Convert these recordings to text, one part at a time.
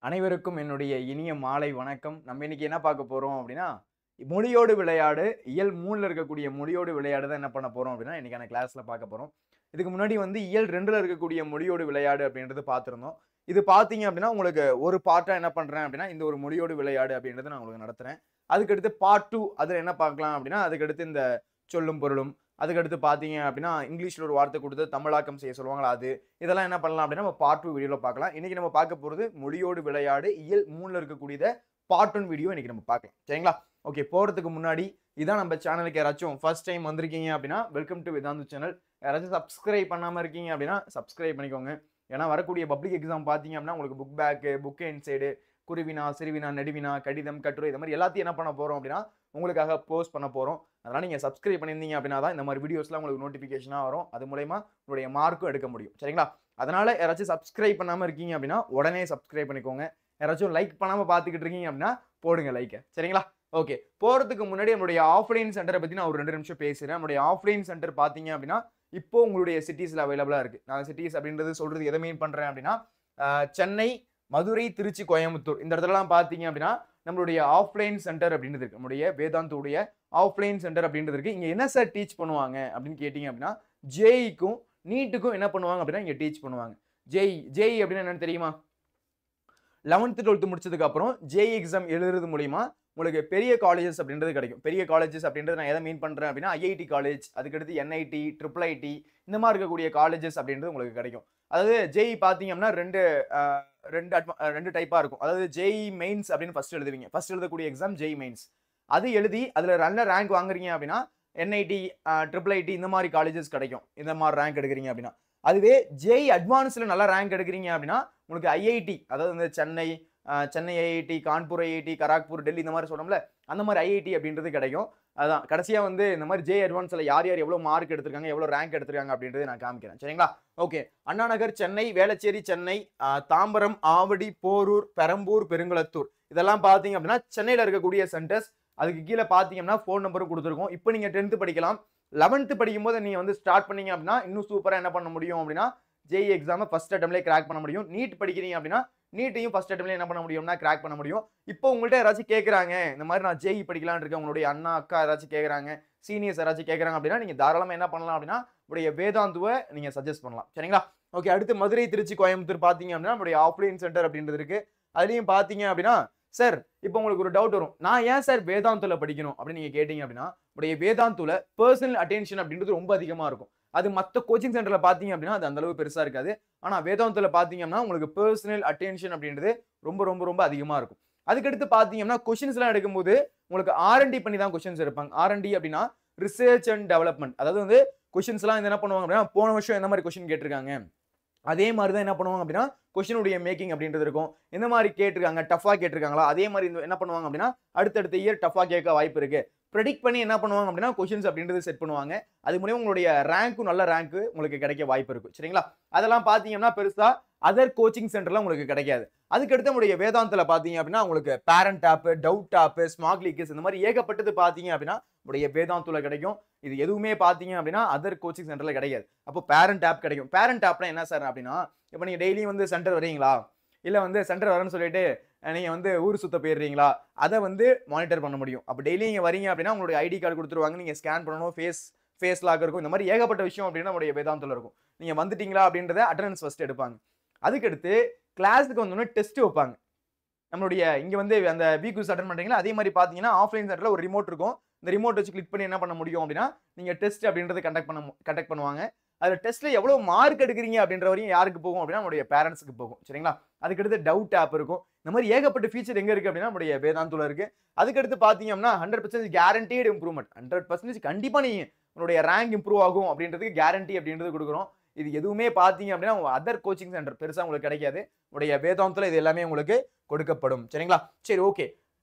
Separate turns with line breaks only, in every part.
அனைவருக்கும் என்னுடைய இனிய மாலை வணக்கம். நம்ம இன்னைக்கு என்ன பார்க்க போறோம் அப்படின்னா, மொழியோடு விளையாடு இயல் 3ல இருக்கக்கூடிய மொழியோடு விளையாடு தான் என்ன பண்ண போறோம் அப்படின்னா, இன்னைக்கான கிளாஸ்ல பார்க்க போறோம். இதுக்கு முன்னாடி வந்து இயல் 2ல இருக்கக்கூடிய மொழியோடு விளையாடு அப்படின்றது பார்த்திருந்தோம். இது பார்த்தீங்க அப்படின்னா, உங்களுக்கு ஒரு பார்ட்டா என்ன பண்றேன் அப்படின்னா, இந்த ஒரு மொழியோடு விளையாடு அப்படின்றத நான் உங்களுக்கு நடத்துறேன். அதுக்கடுத்து பார்ட் 2 அதுல என்ன பார்க்கலாம் அப்படின்னா, அதுக்கடுத்து இந்த சொல்லும் பொருளும், அதுக்கடுத்து பார்த்தீங்க அப்படின்னா, இங்கிலீஷ்ல ஒரு வார்த்தை குடுத்து தமிழாக்கம் செய்ய சொல்லுவாங்கல்ல அது. இதெல்லாம் என்ன பண்ணலாம் அப்படின்னா, நம்ம பார்ட் 2 வீடியோல பார்க்கலாம். இன்னைக்கு நம்ம பார்க்க போறது மொழியோடு விளையாடு இயல் 3ல இருக்கக்கூடியத பார்ட் 1 வீடியோ இன்னைக்கு நம்ம பார்க்கலாம். சரிங்களா? ஓகே. போறதுக்கு முன்னாடி இதான் நம்ம சேனலுக்கு யாராச்சும் ஃபர்ஸ்ட் டைம் வந்திருக்கீங்க அப்படின்னா, வெல்கம் டு வேதாந்து சேனல். யாராச்சும் சப்ஸ்கிரைப் பண்ணாம இருக்கீங்க அப்படின்னா, சப்ஸ்கிரைப் பண்ணிக்கோங்க. ஏன்னா வரக்கூடிய பப்ளிக் எக்ஸாம் பார்த்தீங்க அப்படின்னா, உங்களுக்கு புக் பேக், புக் இன்சைடு, குருவினா, சிறுவினா, நெடுவினா, கடிதம், கட்டுரை இது மாதிரி எல்லாத்தையும் என்ன பண்ண போறோம் அப்படின்னா, உங்களுக்காக போஸ்ட் பண்ண போறோம். அதனால நீங்க சப்ஸ்கிரைப் பண்ணியிருந்தீங்க அப்படின்னா தான் இந்த மாதிரி வீடியோஸ்லாம் உங்களுக்கு நோட்டிஃபிகேஷனா வரும். அது மூலமா உங்களுடைய மார்க்கும் எடுக்க முடியும். சரிங்களா? அதனால யாராச்சும் சப்ஸ்கிரைப் பண்ணாம இருக்கீங்க அப்படின்னா, உடனே சப்ஸ்கிரைப் பண்ணிக்கோங்க. யாராச்சும் லைக் பண்ணாம பார்த்துக்கிட்டு இருக்கீங்க அப்படின்னா, போடுங்க லைக்க. சரிங்களா? ஓகே. போறதுக்கு முன்னாடி நம்மளுடைய ஆஃப்லைன் சென்டரை பத்தி நான் ஒரு 2 நிமிஷம் பேசுறேன். நம்மளுடைய ஆஃப்லைன் சென்டர் பார்த்தீங்க அப்படின்னா, இப்போ உங்களுடைய சிட்டீஸ்ல அவைலபிளா இருக்கு. நான் சிட்டீஸ் அப்படின்றது சொல்றது எதை மீன் பண்றேன் அப்படின்னா, சென்னை, மதுரை, திருச்சி, கோயம்புத்தூர் இந்த இடத்துலலாம் பார்த்தீங்க அப்படின்னா, நம்மளுடைய ஆஃப்லைன் சென்டர் அப்படின்றது இருக்கு. நம்முடைய வேதாந்தோடைய ஆஃப்லைன் சென்டர் அப்படின்றது இருக்கு. இங்க என்ன சார் டீச் பண்ணுவாங்க அப்படின்னு கேட்டீங்க அப்படின்னா, ஜேஇக்கும் நீட்டுக்கும் என்ன பண்ணுவாங்க அப்படின்னா, இங்க டீச் பண்ணுவாங்க. ஜேஇ அப்படின்னா என்னன்னு தெரியுமா? 11th 12th முடிச்சதுக்கு அப்புறம் ஜேஇ எக்ஸாம் எழுதுறது மூலியமா உங்களுக்கு பெரிய காலேஜஸ் அப்படின்றது கிடைக்கும். பெரிய காலேஜஸ் அப்படின்றது நான் எதை மீன் பண்றேன் அப்படின்னா, ஐஐடி காலேஜ், அதுக்கடுத்து என்ஐடி, ட்ரிபிள் ஐடி இந்த மாதிரி இருக்கக்கூடிய காலேஜஸ் அப்படின்றது உங்களுக்கு கிடைக்கும். அதாவது ஜேஇ பார்த்தீங்க அப்படின்னா 2 டைப்பா இருக்கும். அதாவது ஜேஇ மெயின்ஸ் அப்படின்னு ஃபர்ஸ்ட் எழுதுவீங்க. ஃபர்ஸ்ட் எழுதக்கூடிய எக்ஸாம் ஜேஇ மெயின்ஸ். அது எழுதி அதுல நல்ல ரேங்க் வாங்குறீங்க அப்படின்னா, என்ஐடி, ட்ரிபிள் ஐடி இந்த மாதிரி காலேஜஸ் கிடைக்கும். இந்த மாதிரி ரேங்க் எடுக்கிறீங்க அப்படின்னா. அதுவே ஜேஇ அட்வான்ஸ்ல நல்ல ரேங்க் எடுக்கிறீங்க அப்படின்னா, உங்களுக்கு ஐஐடி அதாவது இந்த சென்னை ஐஐடி, கான்பூர் ஐஐடி, கராக்பூர், டெல்லி இந்த மாதிரி சொல்றோம்ல, அந்த மாதிரி ஐஐடி அப்படின்றது கிடைக்கும். அதான் கடைசியா வந்து இந்த மாதிரி ஜேஇ அட்வான்ஸ்ல யார் யார் எவ்வளவு மார்க் எடுத்திருக்காங்க, எவ்வளவு ரேங்க் எடுத்திருக்காங்க அப்படின்றத நான் காமிக்கிறேன். சரிங்களா? ஓகே. அண்ணா நகர் சென்னை, வேளச்சேரி சென்னை, தாம்பரம், ஆவடி, போரூர், பெரம்பூர், பெருங்குளத்தூர் இதெல்லாம் பார்த்தீங்க அப்படின்னா சென்னையில இருக்கக்கூடிய சென்டர்ஸ். அதுக்கு கீழே பார்த்தீங்கன்னா ஃபோன் நம்பரும் கொடுத்துருக்கோம். இப்போ நீங்க 10th படிக்கலாம். 11th படிக்கும்போது நீங்க வந்து ஸ்டார்ட் பண்ணீங்க அப்படின்னா, இன்னும் சூப்பரா என்ன பண்ண முடியும் அப்படின்னா, ஜேஇ எக்ஸாமை ஃபர்ஸ்ட் அட்டெம்ப்ட்லேயே கிராக் பண்ண முடியும். நீட் படிக்கிறீங்க அப்படின்னா, நீட்டையும் ஃபர்ஸ்ட் அட்டெம்ப்ட்லேயே என்ன பண்ண முடியும்னா கிராக் பண்ண முடியும். இப்போ உங்கள்ட்ட யாராச்சும் கேட்குறாங்க, இந்த மாதிரி நான் ஜேஇ படிக்கலாம்னு இருக்கேன், உங்களுடைய அண்ணா, அக்கா யாராச்சும் கேட்குறாங்க, சீனியர்ஸ் யாராச்சும் கேட்குறாங்க அப்படின்னா, நீங்க தாராளமா என்ன பண்ணலாம் அப்படின்னா, உங்களுடைய வேதாந்துவை நீங்க சஜஸ்ட் பண்ணலாம். சரிங்களா? ஓகே. அடுத்து மதுரை, திருச்சி, கோயம்புத்தூர் பார்த்தீங்க அப்படின்னா, நம்மளுடைய ஆஃப்லைன் சென்டர் அப்படின்றது இருக்கு. அதுலயும் பார்த்தீங்க அப்படின்னா, சார் இப்போ உங்களுக்கு ஒரு டவுட் வரும். நான் ஏன் சார் வேதாந்துல படிக்கணும் அப்படின்னு நீங்க கேட்டீங்க அப்படின்னா, உங்களுடைய வேதாந்துல பர்சனல் அட்டென்ஷன் அப்படின்றது ரொம்ப அதிகமா இருக்கும். அது மத்த கோச்சிங் சென்டர்ல பார்த்தீங்க அப்படின்னா, அது அந்த அளவு பெருசா இருக்காது. ஆனா வேதாந்துல பார்த்தீங்கன்னா, உங்களுக்கு பர்சனல் அட்டென்ஷன் அப்படின்றது ரொம்ப ரொம்ப ரொம்ப அதிகமா இருக்கும். அதுக்கடுத்து பார்த்தீங்கன்னா, கொஸ்டின்ஸ் எல்லாம் எடுக்கும்போது உங்களுக்கு ஆர்&டி பண்ணி தான் கொஸ்டின்ஸ் எடுப்பாங்க. ஆர்&டி அப்படின்னா ரிசர்ச் அண்ட் டெவலப்மெண்ட். அதாவது வந்து கொஸ்டின்ஸ் எல்லாம் என்ன பண்ணுவாங்க அப்படின்னா, போன வருஷம் என்ன மாதிரி கொஸ்டின் கேட்டிருக்காங்க, அதே மாதிரி தான் என்ன பண்ணுவாங்க அப்படின்னா, கொஸ்டினுடைய மேக்கிங் அப்படின்றது இருக்கும். எந்த மாதிரி கேட்டிருக்காங்க, டஃபா கேட்டிருக்காங்களா, அதே மாதிரி என்ன பண்ணுவாங்க அப்படின்னா, அடுத்தடுத்த இயர் டஃபா கேட்க வாய்ப்பு இருக்கு. ப்ரெடிக்ட் பண்ணி என்ன பண்ணுவாங்க அப்படின்னா, கொஸ்டின்ஸ் அப்படின்றது செட் பண்ணுவாங்க. அது மூலியமா உங்களுடைய ரேங்க்கும் நல்ல ரேங்க் உங்களுக்கு கிடைக்க வாய்ப்பு இருக்கு. சரிங்களா? அதெல்லாம் பார்த்தீங்கன்னா பெருசா அதர் கோச்சிங் சென்டர்ல உங்களுக்கு கிடைக்காது. அதுக்கடுத்து நம்முடைய வேதாந்தல பார்த்தீங்க அப்படின்னா, உங்களுக்கு parent app, doubt app, smart லீக்கர்ஸ் இந்த மாதிரி ஏகப்பட்டது பார்த்தீங்க அப்படின்னா, உடைய வேதாந்துல கிடைக்கும். இது எதுவுமே பார்த்தீங்க அப்படின்னா, அதர் கோச்சிங் சென்டர்ல கிடைக்காது. அப்போ பேரண்ட் ஆப் கிடைக்கும். பேரண்ட் ஆப்னா என்ன சார் அப்படின்னா, இப்போ நீங்க டெய்லியும் வந்து சென்டர் வரீங்களா, இல்ல வந்து சென்டர் வரேன்னு சொல்லிட்டு நீங்க வந்து ஊர் சுத்த போயிடுறீங்களா, அதை வந்து மானிட்டர் பண்ண முடியும். அப்போ டெய்லி நீங்க வரீங்க அப்படின்னா, உங்களுடைய ஐடி கார்டு கொடுத்துருவாங்க. நீங்க ஸ்கேன் பண்ணணும், ஃபேஸ் லாக் இருக்கும். இந்த மாதிரி ஏகப்பட்ட விஷயம் அப்படின்னா நம்முடைய வேதாந்தல இருக்கும். நீங்க வந்துட்டீங்களா அப்படின்றத அட்டெண்டன்ஸ் ஃபர்ஸ்ட் எடுப்பாங்க. அதுக்கடுத்து கிளாஸுக்கு வந்தோடனே டெஸ்ட் வைப்பாங்க. நம்மளுடைய இங்க வந்து அந்த விக்யூஸ் அட்டெண்ட் பண்றீங்களா, அதே மாதிரி பார்த்தீங்கன்னா ஆஃப்லைன் சென்டர்ல ஒரு ரிமோட் இருக்கும். இந்த ரிமோட் வச்சு கிளிக் பண்ணி என்ன பண்ண முடியும் அப்படின்னா, நீங்க டெஸ்ட் அப்படின்றத கண்டக்ட் பண்ணுவாங்க. அதுல டெஸ்ட்ல எவ்வளவு மார்க் எடுக்கிறீங்க அப்படின்ற வரையும் யாருக்கு போகும் அப்படின்னா, நம்மளுடைய பேரண்ட்ஸ்க்கு போகும். சரிங்களா? அதுக்கடுத்து டவுட் ஆப் இருக்கும். இந்த மாதிரி ஏகப்பட்ட ஃபீச்சர் எங்க இருக்கு அப்படின்னா, நம்மளுடைய வேதாந்துல இருக்கு. அதுக்கடுத்து பார்த்தீங்க அப்படின்னா 100% கேரண்டீட் இம்ப்ரூவ்மெண்ட். 100% கண்டிப்பா நீங்க உங்களுடைய ரேங்க் இம்ப்ரூவ் ஆகும் அப்படின்றதுக்கு கேரண்டி அப்படின்றது கொடுக்குறோம். இது எதுவுமே பார்த்தீங்க அப்படின்னா, அதர் கோச்சிங் சென்டர் பெருசா உங்களுக்கு கிடைக்காது. உங்களுடைய வேதாந்தல இது எல்லாமே உங்களுக்கு கொடுக்கப்படும். சரிங்களா? சரி, ஓகே.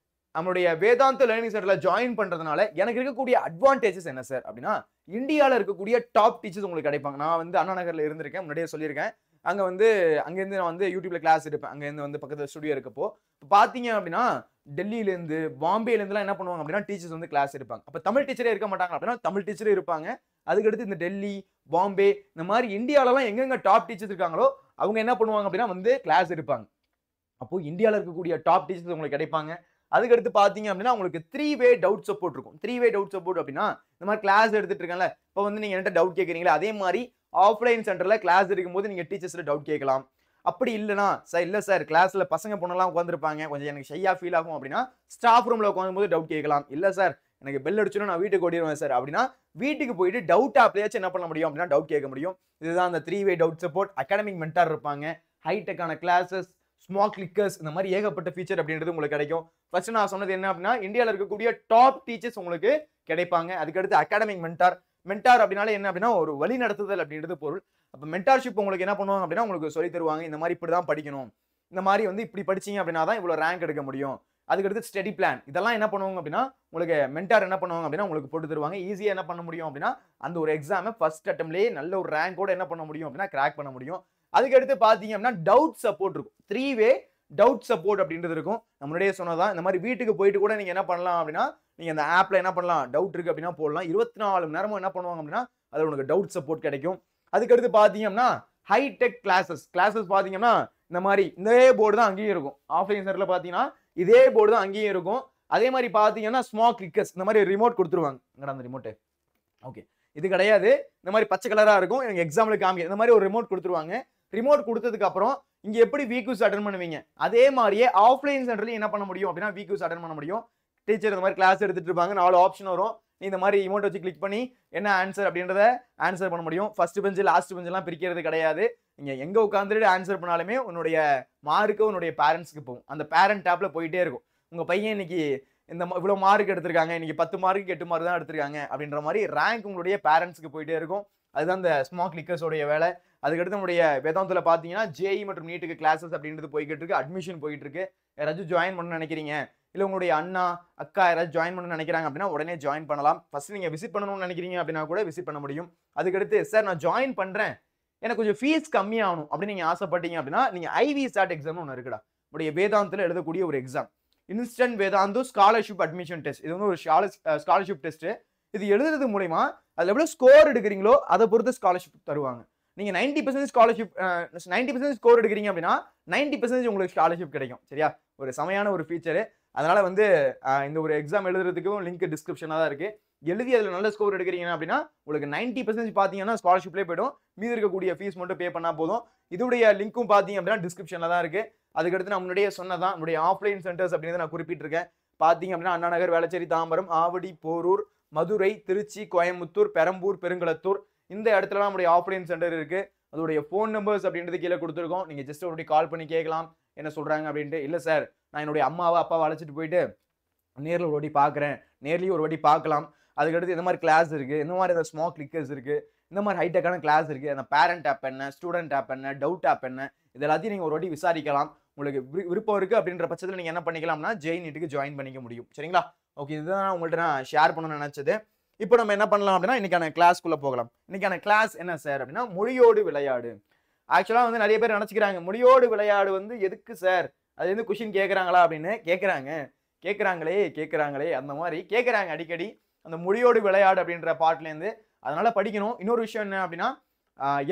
நம்மளுடைய வேதாந்த லேர்னிங் சென்டர்ல ஜாயின் பண்றதுனால எனக்கு இருக்கக்கூடிய அட்வான்டேஜஸ் என்ன சார் அப்படின்னா, இந்தியால இருக்கக்கூடிய டாப் டீச்சர்ஸ் உங்களுக்கு கிடைப்பாங்க. நான் வந்து அண்ணா நகர்ல இருந்திருக்கேன். முன்னாடியே சொல்லியிருக்கேன். அங்கேருந்து நான் வந்து யூடியூப்ல கிளாஸ் எடுப்பேன். அங்கேருந்து வந்து பக்கத்துல ஸ்டுடியோ இருக்கப்போ. இப்போ பார்த்தீங்க அப்படின்னா, டெல்லியிலேருந்து, பாம்பேலேருந்துலாம் என்ன பண்ணுவாங்க அப்படின்னா, டீச்சர்ஸ் வந்து கிளாஸ் எடுப்பாங்க. அப்ப தமிழ் டீச்சரே இருக்க மாட்டாங்க அப்படின்னா, தமிழ் டீச்சரே இருப்பாங்க. அதுக்கடுத்து இந்த டெல்லி, பாம்பே இந்த மாதிரி இந்தியாலலாம் எங்கெங்க டாப் டீச்சர்ஸ் இருக்காங்களோ, அவங்க என்ன பண்ணுவாங்க அப்படின்னா வந்து கிளாஸ் எடுப்பாங்க. அப்போ இந்தியாவில் இருக்கக்கூடிய டாப் டீச்சர்ஸ் உங்களுக்கு கிடைப்பாங்க. அதுக்கடுத்து பார்த்தீங்க அப்படின்னா உங்களுக்கு 3 வே டவுட் சப்போர்ட் இருக்கும். 3 வே டவுட் சப்போர்ட் அப்படின்னா இந்த மாதிரி கிளாஸ் எடுத்துட்டு இருக்கேன்ல, இப்போ வந்து நீங்க என்கிட்ட டவுட் கேட்குறீங்களா, அதே மாதிரி ஆஃப்லைன் சென்டர்ல கிளாஸ் எடுக்கும்போது நீங்க டீச்சர்ஸ்ல டவுட் கேட்கலாம். அப்படி இல்லைனா சார் இல்ல சார் கிளாஸ்ல பசங்க பொண்ணெல்லாம் உட்காந்துருப்பாங்க, கொஞ்சம் எனக்கு ஷையா ஃபீல் ஆகும் அப்படின்னா ஸ்டாஃப் ரூம்ல உட்காரும்போது டவுட் கேட்கலாம். இல்ல சார் எனக்கு பெல் அடிச்சோன்னா நான் வீட்டுக்கு ஓடிடுவேன் சார் அப்படின்னா வீட்டுக்கு போயிட்டு டவுட் ஆப்லயாச்சும் என்ன பண்ண முடியும் அப்படின்னா டவுட் கேட்க முடியும். இதுதான் அந்த 3 வே டவுட் சப்போர்ட். அகாடமிக் மென்டார் இருப்பாங்க, ஹைடெக்கான கிளாஸஸ், ஸ்மால் கிளிக்கர்ஸ், இந்த மாதிரி ஏகப்பட்ட ஃபீச்சர் அப்படின்றது உங்களுக்கு கிடைக்கும். ஃபர்ஸ்ட் நான் சொன்னது என்ன அப்படின்னா இந்தியாவில் இருக்கக்கூடிய டாப் டீச்சர்ஸ் உங்களுக்கு கிடைப்பாங்க. அதுக்கடுத்து அகாடமிக் மென்டார். மென்டார் அப்படின்னாலே என்ன அப்படின்னா ஒரு வழி நடத்துதல் அப்படின்றது பொருள். அப்போ மென்டார்ஷிப் உங்களுக்கு என்ன பண்ணுவாங்க அப்படின்னா உங்களுக்கு சொல்லி தருவாங்க. இந்த மாதிரி இப்படி தான் படிக்கணும், இந்த மாதிரி வந்து இப்படி படிச்சீங்க அப்படின்னா தான் இவ்வளோ ரேங்க் எடுக்க முடியும். அதுக்கடுத்து ஸ்டடி பிளான், இதெல்லாம் என்ன பண்ணுவாங்க அப்படின்னா உங்களுக்கு மென்டார் என்ன பண்ணுவாங்க அப்படின்னா உங்களுக்கு போட்டு தருவாங்க. ஈஸியாக என்ன பண்ண முடியும் அப்படின்னா அந்த ஒரு எக்ஸாமை ஃபர்ஸ்ட் அட்டம்ப்ட்லேயே நல்ல ஒரு ரேங்கோட என்ன பண்ண முடியும் அப்படின்னா கிராக் பண்ண முடியும். அதுக்கடுத்து பார்த்தீங்க அப்படின்னா டவுட் சப்போர்ட் இருக்கும். 3 வே டவுட் சப்போர்ட் அப்படின்றது இருக்கும். நம்ம முன்னாடியே சொன்னதான். இந்த மாதிரி வீட்டுக்கு போயிட்டு கூட நீங்க என்ன பண்ணலாம் அப்படின்னா நீங்க அந்த ஆப்ல என்ன பண்ணலாம், டவுட் இருக்கு அப்படின்னா போடலாம். 24 மணி நேரமும் என்ன பண்ணுவாங்க அப்படின்னா அதுல உனக்கு டவுட் சப்போர்ட் கிடைக்கும். அதுக்கடுத்து பார்த்தீங்கன்னா ஹைடெக் கிளாஸஸ் பார்த்தீங்கன்னா இந்த மாதிரி இதே போர்டு தான் அங்கேயும் இருக்கும். ஆஃப்லைன் சென்டர்ல பார்த்தீங்கன்னா இதே போர்டு தான் அங்கேயும் இருக்கும். அதே மாதிரி பார்த்தீங்கன்னா ஸ்மால் கிளிக்கர்ஸ், இந்த மாதிரி ரிமோட் கொடுத்துருவாங்க. எங்கடா அந்த ரிமோட்டு? ஓகே, இது கிடையாது. இந்த மாதிரி பச்சை கலரா இருக்கும். எனக்கு எக்ஸாம்பிள் காமிக்க இந்த மாதிரி ஒரு ரிமோட் கொடுத்துருவாங்க. ரிமோட் கொடுத்ததுக்கு அப்புறம் இங்க எப்படி வீக்யூஸ் அட்டெண்ட் பண்ணுவீங்க, அதே மாதிரியே ஆஃப்லைன் சென்டர்ல என்ன பண்ண முடியும் அப்படின்னா வீக்யூஸ் அட்டெண்ட் பண்ண முடியும். டீச்சர் இந்த மாதிரி கிளாஸ் எடுத்துட்டு இருப்பாங்க, 4 ஆப்ஷன் வரும். நீ இந்த மாதிரி ரிமோட் வச்சு கிளிக் பண்ணி என்ன ஆன்சர் அப்படின்றத ஆன்சர் பண்ண முடியும். ஃபர்ஸ்ட் பெஞ்ச் லாஸ்ட் பெஞ்ச் எல்லாம் பிரிக்கிறது கிடையாது. நீங்க எங்க உட்காந்துட்டு ஆன்சர் பண்ணாலுமே உன்னுடைய மார்க்கு உன்னுடைய பேரண்ட்ஸ்க்கு போகும். அந்த பேரண்ட் டேப்ல போயிட்டே இருக்கும். உங்க பையன் இன்னைக்கு இந்த இவ்வளவு மார்க் எடுத்திருக்காங்க, இன்னைக்கு 10 மார்க்கு 8 மார்க் தான் எடுத்திருக்காங்க அப்படின்ற மாதிரி ரேங்க் உங்களுடைய பேரண்ட்ஸ்க்கு போயிட்டே இருக்கும். அதுதான் இந்த ஸ்மால் கிளிக்கர்ஸோடைய வேலை. அதுக்கடுத்து நம்முடைய வேதாந்தத்துல பாத்தீங்கன்னா ஜேஇ மற்றும் நீட்டுக்கு கிளாஸஸ் அப்படின்றது போய்கிட்டு இருக்கு. அட்மிஷன் போயிட்டு இருக்கு. யாராச்சும் ஜாயின் பண்ண நினைக்கிறீங்க, இல்ல உங்களுடைய அண்ணா அக்கா யாராச்சும் ஜாயின் பண்ண நினைக்கிறாங்க அப்படின்னா உடனே ஜாயின் பண்ணலாம். ஃபர்ஸ்ட் நீங்க விசிட் பண்ணணும்னு நினைக்கிறீங்க அப்படின்னா கூட விசிட் பண்ண முடியும். அதுக்கடுத்து சார் நான் ஜாயின் பண்றேன், எனக்கு கொஞ்சம் ஃபீஸ் கம்மியாகணும் அப்படின்னு நீங்க ஆசைப்பட்டீங்க அப்படின்னா நீங்க ஐவி சாட் எக்ஸாம்னு ஒன்று இருக்குடா. உடைய வேதாந்தத்தில் எழுதக்கூடிய ஒரு exam, instant Vedantu scholarship admission test. இது வந்து ஒரு ஸ்காலர்ஷிப் டெஸ்ட். இது எழுதுறது மூலமா அதுல எவ்வளவு ஸ்கோர் எடுக்கிறீங்களோ அதை பொறுத்து ஸ்காலர்ஷிப் தருவாங்க. நீங்க 90% ஸ்காலர்ஷிப் 90% ஸ்கோர் எடுக்கிறீங்க அப்படின்னா 90% உங்களுக்கு ஸ்காலர்ஷிப் கிடைக்கும். சரியா? ஒரு செமையான ஒரு ஃபீச்சரு. அதனால வந்து இந்த ஒரு எக்ஸாம் எழுதுறதுக்கும் லிங்க் டிஸ்கிரிப்ஷனாக தான் இருக்கு. எழுதி அதில் நல்ல ஸ்கோர் எடுக்கிறீங்க அப்படின்னா உங்களுக்கு 90% பார்த்தீங்கன்னா ஸ்காலர்ஷிப்லேயே போய்டும். மீதி இருக்கக்கூடிய ஃபீஸ் மட்டும் பே பண்ணால் போதும். இதோடைய லிங்க்கும் பார்த்தீங்க அப்படின்னா டிஸ்கிரிப்ஷனில் தான் இருக்கு. அதுக்கடுத்து நான் முன்னாடியே சொன்னதான் நம்முடைய ஆஃப்லைன் சென்டர்ஸ் அப்படின்னு நான் குறிப்பிட்டிருக்கேன். பார்த்தீங்க அப்படின்னா அண்ணா நகர், வேளச்சேரி, தாம்பரம், ஆவடி, போரூர், மதுரை, திருச்சி, கோயம்புத்தூர், பெரம்பூர், பெருங்களத்தூர், இந்த இடத்துலலாம் நம்முடைய ஆஃப்லைன் சென்டர் இருக்கு. அதோடைய ஃபோன் நம்பர்ஸ் அப்படின்றது கீழே கொடுத்துருக்கோம். நீங்க ஜஸ்ட் ஒரு கால் பண்ணி கேட்கலாம் என்ன சொல்றாங்க அப்படின்ட்டு. இல்லை சார் நான் என்னுடைய அம்மாவை அப்பாவை அழைச்சிட்டு போயிட்டு நேரில் ஒரு வாட்டி பார்க்குறேன், நேர்லேயும் ஒரு வாட்டி பார்க்கலாம். அதுக்கடுத்து இந்த மாதிரி கிளாஸ் இருக்கு, இந்த மாதிரி இந்த ஸ்மால் கிளிக்கர்ஸ் இருக்கு, இந்த மாதிரி ஹைடெக்கான கிளாஸ் இருக்கு, அந்த பேரண்ட் ஆப் என்ன, ஸ்டூடெண்ட் ஆப் என்ன, டவுட் ஆப் என்ன, இது எல்லாத்தையும் நீங்க ஒரு வாட்டி விசாரிக்கலாம். உங்களுக்கு விருப்பம் இருக்கு அப்படின்ற பட்சத்தில் நீங்க என்ன பண்ணிக்கலாம்னா ஜெய் நீட்டுக்கு ஜாயின் பண்ணிக்க முடியும். சரிங்களா? ஓகே, இதுதான் உங்கள்கிட்ட நான் ஷேர் பண்ணணும்னு நினைச்சது. இப்போ நம்ம என்ன பண்ணலாம் அப்படின்னா இன்னைக்கான கிளாஸ்க்குள்ள போகலாம். இன்னைக்கான கிளாஸ் என்ன சார் அப்படின்னா மொழியோடு விளையாடு. ஆக்சுவலா வந்து நிறைய பேர் நினைச்சுக்கிறாங்க மொழியோடு விளையாடு வந்து எதுக்கு சார், அது வந்து கொஸ்டின் கேட்கறாங்களா அப்படின்னு. கேட்கறாங்களே அந்த மாதிரி கேட்கறாங்க அடிக்கடி அந்த மொழியோடு விளையாடு அப்படின்ற பாட்டுலேருந்து. அதனால படிக்கணும். இன்னொரு விஷயம் என்ன அப்படின்னா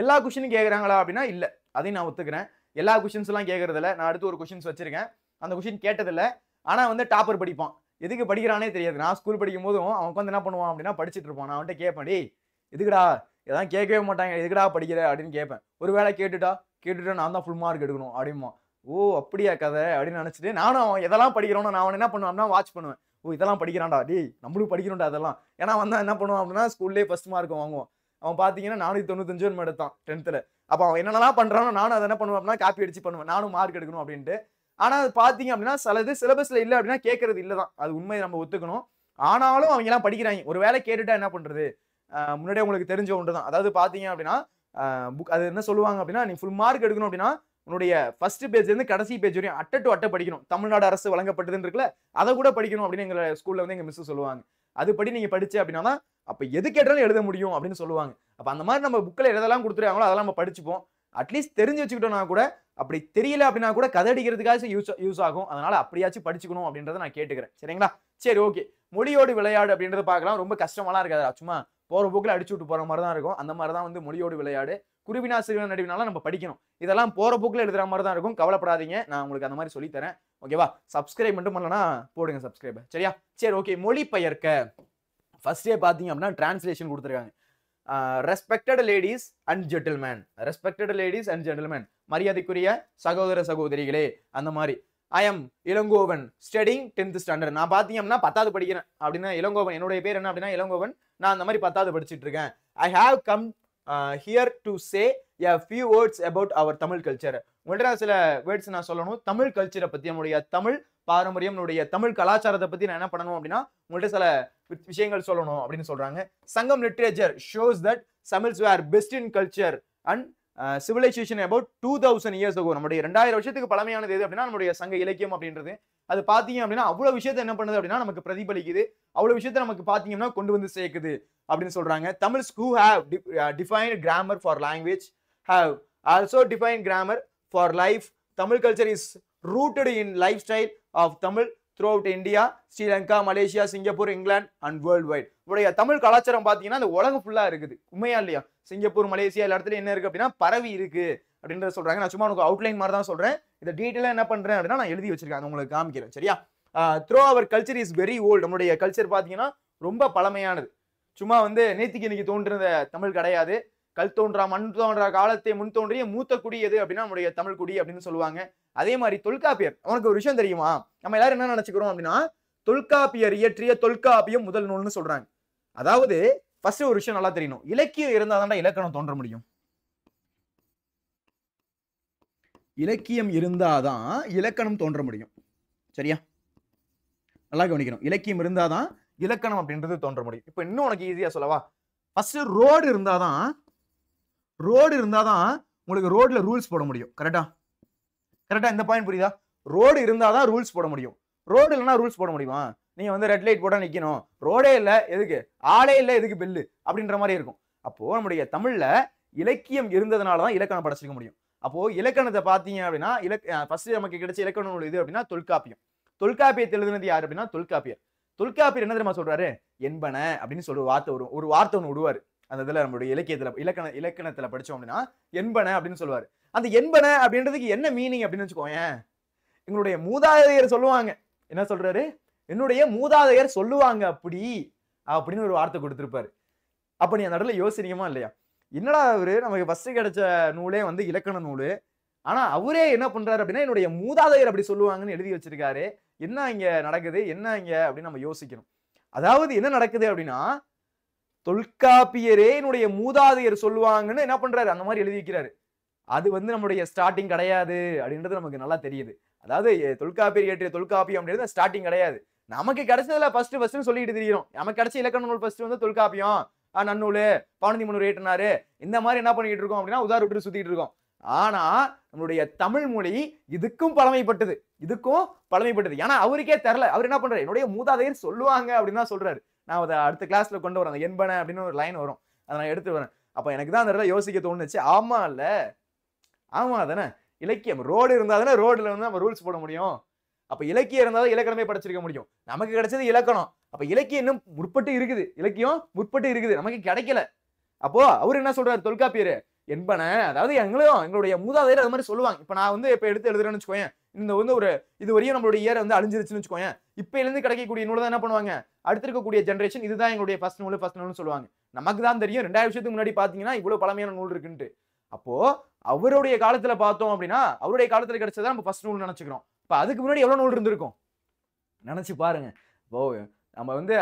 எல்லா கொஸ்டினும் கேட்கறாங்களா அப்படின்னா இல்லை, அதையும் நான் ஒத்துக்கிறேன். எல்லா கொஸ்டின்ஸ் எல்லாம் கேட்கறது இல்லை. நான் அடுத்து ஒரு கொஸ்டின்ஸ் வச்சிருக்கேன், அந்த கொஸ்டின் கேட்டதில்லை. ஆனால் வந்து டாப்பர் படிப்பான், எதுக்கு படிக்கிறானே தெரியாது. நான் ஸ்கூல் படிக்கும் போதும் அவன் வந்து என்ன பண்ணுவான் அப்படின்னா படிச்சுட்டு இருப்பான். நான் அவன்கிட்ட கேட்பேன், டேய் எதுக்குடா, எதாவது கேட்கவே மாட்டாங்க, எதுக்குடா படிக்கிற அப்படின்னு கேட்பேன். ஒரு வேளை கேட்டுட்டா நான் தான் ஃபுல் மார்க் எடுக்கணும் அப்படிமா. ஓ அப்படியா கதை அப்படின்னு நினைச்சிட்டு நானும் அவன் எதெல்லாம் படிக்கிறோன்னு நான் அவன் என்ன பண்ணுவான்னா வாட்ச் பண்ணுவேன். ஓ இதெல்லாம் படிக்கிறான்டா, டேய் நம்மளும் படிக்கணும்டா அதெல்லாம். ஏன்னா வந்தா என்ன பண்ணுவான் அப்படின்னா ஸ்கூல்லேயே ஃபர்ஸ்ட் மார்க் வாங்குவான். அவன் பார்த்தீங்கன்னா 495 எடுத்தான் 10th. அப்போ அவன் என்னென்னலாம் பண்றானோ நானும் அதை என்ன பண்ணுவேன் அப்படின்னா காப்பி அடிச்சு பண்ணுவேன், நானும் மார்க் எடுக்கணும் அப்படின்ட்டு. ஆனா அது பாத்தீங்க அப்படின்னா சிலது சிலபஸ்ல இல்ல அப்படின்னா கேட்கறது இல்லதான், அது உண்மையை நம்ம ஒத்துக்கணும். ஆனாலும் அவங்க எல்லாம் படிக்கிறாங்க. ஒரு வேலை கேட்டுட்டா என்ன பண்றது, முன்னாடியே உங்களுக்கு தெரிஞ்ச ஒன்று தான். அதாவது பாத்தீங்க அப்படின்னா அது என்ன சொல்லுவாங்க அப்படின்னா நீ ஃபுல் மார்க் எடுக்கணும் அப்படின்னா உன்னுடைய ஃபர்ஸ்ட் பேஜ்ல இருந்து கடைசி பேஜ் வரையும் அட்டை டு அட்டை படிக்கணும். தமிழ்நாடு அரசு வழங்கப்பட்டதுன்னு இருக்குல்ல, அதை கூட படிக்கணும் அப்படின்னு எங்க ஸ்கூல்ல வந்து எங்க மிஸ் சொல்லுவாங்க. அதுபடி நீங்க படிச்சு அப்படின்னா அப்ப எது கேட்டாலும் எழுத முடியும் அப்படின்னு சொல்லுவாங்க. அப்ப அந்த மாதிரி நம்ம புக்கில் எதெல்லாம் கொடுத்துருக்காங்களோ அதெல்லாம் நம்ம படிச்சுப்போம். அட்லீஸ்ட் தெரிஞ்சு வச்சுக்கிட்டோம்னா கூட, அப்படி தெரியல அப்படின்னா கூட கதை அடிக்கிறதுக்காக யூஸ் ஆகும். அதனால அப்படியாச்சும் படிச்சுக்கணும் அப்படின்றத நான் கேட்டுக்கிறேன். சரிங்களா? சரி, ஓகே. மொழியோடு விளையாடு அப்படின்றத பார்க்கலாம். ரொம்ப கஷ்டமாலாம் இருக்காது, சும்மா போற போக்கில் அடிச்சு விட்டு போற மாதிரி தான் இருக்கும். அந்த மாதிரி தான் வந்து மொழியோடு விளையாடு. குருவினா சிறுவன் நடுவினால நம்ம படிக்கணும். இதெல்லாம் போற போக்குல எழுதுற மாதிரி தான் இருக்கும், கவலைப்படாதீங்க, நான் உங்களுக்கு அந்த மாதிரி சொல்லி தரேன். ஓகேவா? சப்ஸ்கிரைப் மட்டும் பண்ணலனா போடுங்க சப்ஸ்கிரைப். சரியா? சரி, ஓகே. மொழிபெயர்க்க ஃபர்ஸ்டே பாத்தீங்க அப்படின்னா டிரான்ஸ்லேஷன் கொடுத்துருக்காங்க. Respected ladies and gentlemen, respected ladies and gentlemen, மரியாதைக்குரிய சகோதர சகோதரிகளே, அந்த மாதிரி. I am Ilangovan studying 10th standard. நான் பாத்தீங்க அப்படின்னா 10வது படிக்கிறேன் அப்படின்னா இளங்கோவன், என்னுடைய பேர் என்ன அப்படின்னா இளங்கோவன், நான் அந்த மாதிரி 10வது படிச்சுட்டு இருக்கேன். I have come here to say a few words about our Tamil culture. உங்கள்கிட்ட நான் சில வேர்ட்ஸ் நான் சொல்லணும், தமிழ் கல்ச்சரை பத்தி, நம்முடைய தமிழ் பாரம்பரியம், நம்முடைய தமிழ் கலாச்சாரத்தை பத்தி நான் என்ன பண்ணணும் அப்படின்னா உங்கள்கிட்ட சில விஷயங்கள் சொல்லணும் அப்படின்னு சொல்றாங்க. Sangam literature shows that Tamils were best in culture and civilisation about 2000 years ago. நம்முடைய 2000 வருஷத்துக்கு பழமையானது எது அப்படின்னா நம்முடைய சங்க இலக்கியம் அப்படின்றது. அது பாத்தீங்க அப்படின்னா அவ்வளவு விஷயத்தை என்ன பண்ணுது அப்படின்னா நமக்கு பிரதிபலிக்குது, அவ்வளவு விஷயத்தை நமக்கு பாத்தீங்கன்னா கொண்டு வந்து சேர்க்குது அப்படின்னு சொல்றாங்க. Tamils who have defined grammar for language have also defined grammar for life. Tamil culture is rooted in lifestyle of Tamil throughout India, Sri Lanka, Malaysia, Singapore, England and worldwide. உடைய தமிழ் கலாச்சாரம் பாத்தீங்கன்னா அந்த உலகம் ஃபுல்லா இருக்குது. உண்மையா இல்லையா? சிங்கப்பூர், மலேசியா எல்லா இடத்துலயும் என்ன இருக்கு அப்படின்னா பரவி இருக்கு அப்படின்றத சொல்றாங்க. நான் சும்மா உங்களுக்கு அவுட்லைன் மாதிரி தான் சொல்றேன், இதை டீட்டெயிலா என்ன பண்றேன் அப்படின்னா நான் எழுதி வச்சிருக்கேன், உங்களுக்கு காமிக்கிறேன். சரியா? Through our culture is very old. நம்முடைய கல்ச்சர் பாத்தீங்கன்னா ரொம்ப பழமையானது. சும்மா வந்து நேத்திக்கு இன்னைக்கு தோன்றுற தமிழ் கிடையாது. கல் தோன்றா மண் தோன்றா காலத்தை முன் தோன்றிய மூத்த குடி எது அப்படின்னா நம்முடைய தமிழ் குடி அப்படின்னு சொல்லுவாங்க. அதே மாதிரி தொல்காப்பியர், அவனுக்கு ஒரு விஷயம் தெரியுமா? நம்ம எல்லாரும் என்ன நினைச்சுக்கிறோம் அப்படின்னா தொல்காப்பியர் இயற்றிய தொல்காப்பியம் முதல் நூல்னு சொல்றாங்க. அதாவது ஃபர்ஸ்ட் ஒரு விஷயம் நல்லா தெரியணும், இலக்கியம் இருந்தாதான் இலக்கணம் தோன்ற முடியும். இலக்கியம் இருந்தாதான் இலக்கணம் தோன்ற முடியும். சரியா? நல்லா கவனிக்கணும், இலக்கியம் இருந்தாதான் இலக்கணம் அப்படின்றது தோன்ற முடியும். இப்ப இன்னும் உனக்கு ஈஸியா சொல்லவா? ஃபர்ஸ்ட் ரோடு இருந்தாதான் உங்களுக்கு ரோட்ல ரூல்ஸ் போட முடியும். கரெக்டா? இந்த பாயிண்ட் புரியுதா? ரோடு இருந்தாதான் ரூல்ஸ் போட முடியும். ரோடு இல்லைன்னா ரூல்ஸ் போட முடியுமா? நீங்க வந்து ரெட் லைட் போட்டா நிக்கணும், ரோடே இல்ல எதுக்கு, ஆளே இல்ல எதுக்கு பெல்லு அப்படின்ற மாதிரி இருக்கும். அப்போ நம்முடைய தமிழ்ல இலக்கியம் இருந்ததுனாலதான் இலக்கணம் படைச்சிருக்க முடியும். அப்போ இலக்கணத்தை பாத்தீங்க அப்படின்னா ஃபர்ஸ்ட் நமக்கு கிடைச்ச இலக்கண நூல் இது அப்படின்னா தொல்காப்பியம். தொல்காப்பியத்தை எழுதுனது யாரு அப்படின்னா தொல்காப்பியர். தொல்காப்பியர் என்ன தெரியுமா சொல்றாரு? என்பன அப்படின்னு சொல்லி ஒரு வார்த்தை ஒன்று விடுவாரு. அந்த இதுல நம்மளுடைய இலக்கணத்துல படிச்சோம் அப்படின்னா என்பன அப்படின்னு சொல்லுவாரு. அந்த என்பன அப்படின்றதுக்கு என்ன மீனிங் அப்படின்னு வச்சுக்கோங்க. எங்களுடைய மூதாதையர் சொல்லுவாங்க. என்ன சொல்றாரு? என்னுடைய மூதாதையர் சொல்லுவாங்க அப்படின்னு ஒரு வார்த்தை கொடுத்திருப்பாரு. அப்ப நீ அந்த இடத்துல யோசிக்கிறீமா இல்லையா? என்னடா அவரு நமக்கு ஃபர்ஸ்ட் கிடைச்ச நூலே வந்து இலக்கண நூலு, ஆனா அவரே என்ன பண்றாரு அப்படின்னா என்னுடைய மூதாதையர் அப்படி சொல்லுவாங்கன்னு எழுதி வச்சிருக்காரு. என்ன இங்க நடக்குது, என்ன இங்க அப்படின்னு நம்ம யோசிக்கணும். அதாவது என்ன நடக்குது அப்படின்னா தொல்காப்பியரே என்னுடைய மூதாதையர் சொல்லுவாங்கன்னு என்ன பண்றாரு, அந்த மாதிரி எழுதி வைக்கிறாரு. அது வந்து நம்முடைய ஸ்டார்டிங் கிடையாது அப்படின்றது நமக்கு நல்லா தெரியுது. அதாவது தொல்காப்பியர் இயற்றிய தொல்காப்பியம் அப்படின்றது ஸ்டார்டிங் கிடையாது. நமக்கு கிடைச்சதுல ஃபர்ஸ்ட் சொல்லிட்டு தெரியும். நமக்கு கிடைச்ச இலக்கண நூல் ஃபர்ஸ்ட் வந்து தொல்காப்பியம், நன்னூலு, பவனந்தி முன்னூறு ஏற்றினாரு, இந்த மாதிரி என்ன பண்ணிட்டு இருக்கோம் அப்படின்னா உதார விட்டு சுத்திட்டு இருக்கோம். ஆனா நம்மளுடைய தமிழ் மொழி இதுக்கும் பழமைப்பட்டது. ஏன்னா அவருக்கே தெரியல. அவர் என்ன பண்றாரு? என்னுடைய மூதாதையர் சொல்லுவாங்க அப்படின்னு தான் சொல்றாரு. நான் அதை அடுத்த கிளாஸ்ல கொண்டு வரேன். அந்த என்பன அப்படின்னு ஒரு லைன் வரும், அதை நான் எடுத்து வரேன். அப்ப எனக்கு தான் அந்த இடத்துல யோசிக்க தோணுச்சு. ஆமா தானே, இலக்கியம் ரோடு இருந்தா தானே ரோடுல வந்து நம்ம ரூல்ஸ் போட முடியும். அப்ப இலக்கியம் இருந்தாதான் இலக்கணமே படிச்சிருக்க முடியும். நமக்கு கிடைச்சது இலக்கணம். அப்ப இலக்கியம் இன்னும் முற்பட்டு இருக்குது, நமக்கு கிடைக்கல. அப்போ அவர் என்ன சொல்றாரு தொல்காப்பியர்? என்பன, அதாவது எங்களுடைய மூதாதையர் அது மாதிரி சொல்லுவாங்க. இப்ப நான் வந்து இப்ப எடுத்து எழுதுறேன்னு வச்சுக்கோங்க, இந்த வந்து ஒரு இது வரையும் நம்மளுடைய இயர் வந்து அழிஞ்சிருச்சுன்னு வச்சுக்கோங்க. இப்ப இருந்து கிடைக்கக்கூடிய நூலை தான் என்ன பண்ணுவாங்க, அடுத்து இருக்கக்கூடிய ஜென்ரேஷன் இதுதான் எங்களுடைய ஃபர்ஸ்ட் நூல்னு சொல்லுவாங்க. நமக்கு தான் தெரியும் 2000 வருஷத்துக்கு முன்னாடி பாத்தீங்கன்னா இவ்வளவு பழமையான நூல் இருக்குன்ட்டு. அப்போ அவருடைய காலத்துல பார்த்தோம் அப்படின்னா அவருடைய காலத்துல கிடைச்சதா நம்ம ஃபர்ஸ்ட் நூல் நினைச்சுக்கிறோம். இப்ப அதுக்கு முன்னாடி எவ்வளவு நூல் இருந்திருக்கும் நினைச்சு பாருங்க. இப்போ நம்ம வந்து